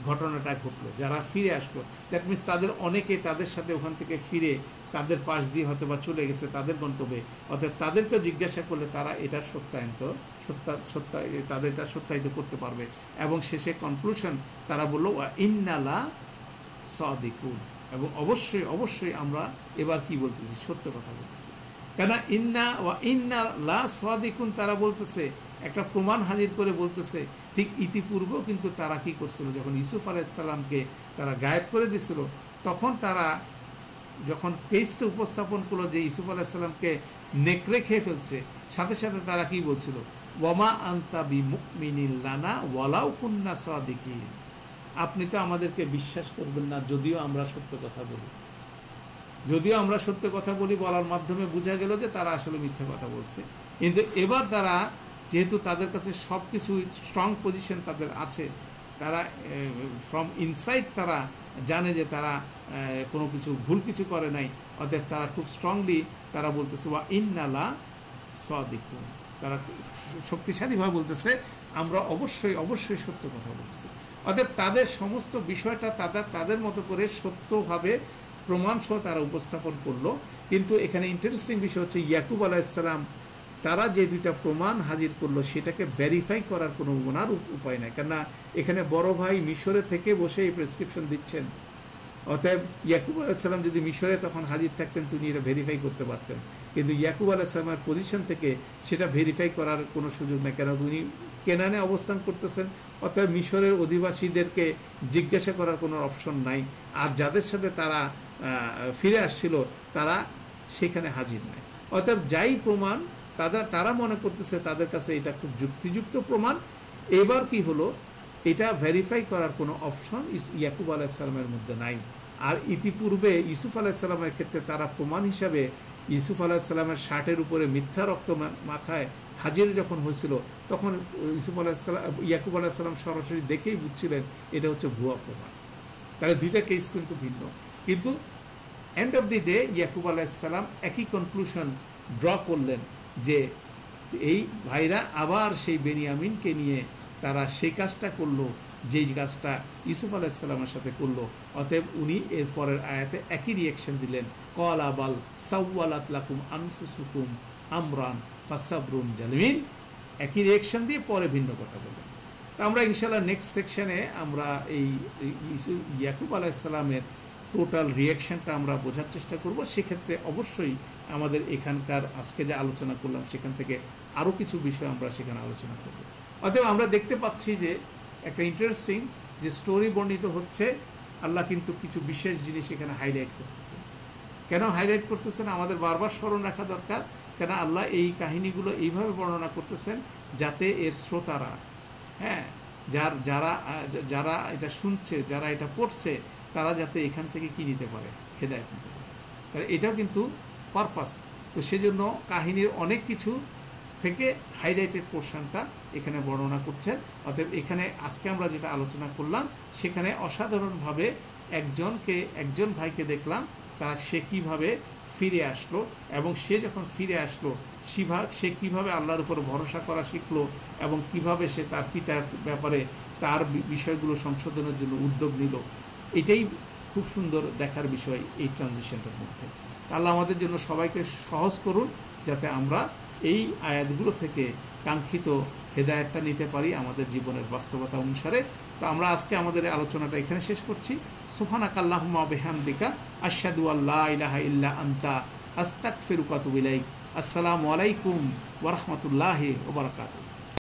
ঘটনাটা ঘটলো, যারা ফিরে আসলো। দ্যাট মিনস তাদের অনেকে তাদের সাথে ওখান থেকে ফিরে তাদের পাশ দিয়ে হয়তো বা চলে গেছে তাদের গন্তব্যে। অতএব তাদেরকে জিজ্ঞাসা করলে তারা এটার সত্যায়িত করতে পারবে। এবং শেষে কনক্লুশন তারা বললো ইন্নালা সাদিকুন, এবং অবশ্যই আমরা এবার কি বলতেছি, সত্য কথা বলতেছি। কেন ইন্না লা সাদিকুন তারা বলতেছে, একটা প্রমাণ হাজির করে বলতেছে। ঠিক ইতিপূর্বেও কিন্তু তারা কি করছিল, যখন ইউসুফ আলাইহিস সালামকে তারা গায়েব করে দিয়েছিল, তখন তারা যখন কেসটা উপস্থাপন করলো যে ইউসুফ আলাইহিস সালামকে নেকড়ে খেয়ে ফেলছে, সাথে সাথে তারা কি বলছিল, ওয়ামা আনতা বিমুমিনিন লানা ওয়ালাউ কুন্না সাদিকিন, আপনি তো আমাদেরকে বিশ্বাস করবেন না যদিও আমরা সত্য কথা বলি। বলার মাধ্যমে বোঝা গেল যে তারা আসলে মিথ্যা কথা বলছে। কিন্তু এবার তারা যেহেতু তাদের কাছে সব কিছু স্ট্রং পজিশন তাদের আছে, তারা ফ্রম ইনসাইড তারা জানে যে তারা কোনো কিছু ভুল কিছু করে নাই। অতএব তারা খুব স্ট্রংলি তারা বলতেছে ওয়া ইন্নালা সাদিকুন, তারা শক্তিশালীভাবে বলতেছে আমরা অবশ্যই সত্য কথা বলতেছি। অতএব তাদের সমস্ত বিষয়টা তাদের মতো করে সত্যভাবে প্রমাণ সহ তারা উপস্থাপন করলো। কিন্তু এখানে ইন্টারেস্টিং বিষয় হচ্ছে ইয়াকুব আলাইহিস সালাম তারা যে দুইটা প্রমাণ হাজির করলো সেটাকে ভেরিফাই করার কোনো ওনার উপায় নাই। কেননা এখানে বড় ভাই মিশরে থেকে বসে এই প্রেসক্রিপশন দিচ্ছেন। অতএব ইয়াকুব আলাইহিস সালাম যদি মিশরে তখন হাজির থাকতেন, তিনি এটা ভেরিফাই করতে পারতেন। কিন্তু ইয়াকুব আলাইহিস সালামের পজিশন থেকে সেটা ভেরিফাই করার কোনো সুযোগ নেই, কেন উনি কেনানে অবস্থান করতেছেন। অতএব মিশরের অধিবাসীদেরকে জিজ্ঞাসা করার কোনো অপশন নাই। আর যাদের সাথে তারা ফিরে আসছিল তারা সেখানে হাজির নাই। অতএব যাই প্রমাণ তারা মনে করতেছে তাদের কাছে এটা খুব যুক্তিযুক্ত প্রমাণ। এবার কি হলো, এটা ভেরিফাই করার কোনো অপশন ইয়াকুব আলাইহিস সালামের মধ্যে নাই। আর ইতিপূর্বে ইউসুফ আলাইহিস সালামের ক্ষেত্রে তারা প্রমাণ হিসাবে ইউসুফ আলাইহিস সালামের শার্টের উপরে মিথ্যা রক্ত মাখায় হাজির যখন হয়েছিল, তখন ইয়াকুব আলাইহিস সালাম সরাসরি দেখেই বুঝছিলেন এটা হচ্ছে ভুয়া প্রমাণ। তাহলে দুইটা কেস কিন্তু ভিন্ন। কিন্তু end of the day Yakub আলাইহিস সালাম একই কনক্লুশন ড্র করলেন যে এই ভাইরা আবার সেই বেনিয়ামিনকে নিয়ে তারা সেই কাজটা করলো যেই কাজটা ইউসুফ আলাইহিস সালামের সাথে করলো। অতএব উনি এর পরের আয়াতে একই রিয়াকশন দিলেন, ক্বালা বাল সাওয়ালাত লাকুম আনফুসুকুম আমরান ফাসাবরুন জামিল, একই রিয়াকশন দিয়ে পরে ভিন্ন কথা বললেন। তো আমরা ইনশাআল্লাহ নেক্সট সেকশনে আমরা এই ইয়াকুব আলাইহিস সালামের টোটাল রিয়াকশনটা আমরা বোঝার চেষ্টা করব। সেক্ষেত্রে অবশ্যই আমাদের এখানকার আজকে যে আলোচনা করলাম সেখান থেকে আরও কিছু বিষয় আমরা সেখানে আলোচনা করব। অতএব আমরা দেখতে পাচ্ছি যে একটা ইন্টারেস্টিং যে স্টোরি বর্ণিত হচ্ছে, আল্লাহ কিন্তু কিছু বিশেষ জিনিস এখানে হাইলাইট করতেছে। কেন হাইলাইট করতেছেন আমাদের বারবার স্মরণ রাখা দরকার, কেন আল্লাহ এই কাহিনীগুলো এইভাবে বর্ণনা করতেছেন যাতে এর শ্রোতারা, হ্যাঁ, যারা যারা এটা শুনছে, যারা এটা পড়ছে, তারা যাতে এখান থেকে কি নিতে পারে, হেদায়েত নিতে পারে। তাহলে এটাও কিন্তু পারপাস। তো সেজন্য কাহিনীর অনেক কিছু থেকে হাইলাইটেড পোর্শনটা এখানে বর্ণনা করছেন। অতএব এখানে আজকে আমরা যেটা আলোচনা করলাম, সেখানে অসাধারণভাবে একজন ভাইকে দেখলাম, সে কীভাবে ফিরে আসলো, এবং সে যখন ফিরে আসলো সে কীভাবে আল্লাহর উপর ভরসা করা শিখলো, এবং কিভাবে সে তার পিতার ব্যাপারে তার বিষয়গুলো সংশোধনের জন্য উদ্যোগ নিল। এটাই খুব সুন্দর দেখার বিষয় এই ট্রানজিশনটার মধ্যে। আল্লাহ আমাদের জন্য সবাইকে সহজ করুন, যাতে আমরা এই আয়াতগুলো থেকে কাঙ্ক্ষিত হেদায়েতটা নিতে পারি আমাদের জীবনের বাস্তবতা অনুসারে। তো আমরা আজকে আমাদের আলোচনাটা এখানে শেষ করছি। সুবহানাকাল্লাহুম্মা ওয়া বিহামদিকা আশহাদু আল্লা ইলাহা ইল্লা আনতা আস্তাগফিরুকা ওয়া আতুবু ইলাইক। আসসালামু আলাইকুম ওয়া রাহমাতুল্লাহি ওয়া বারাকাতুহু।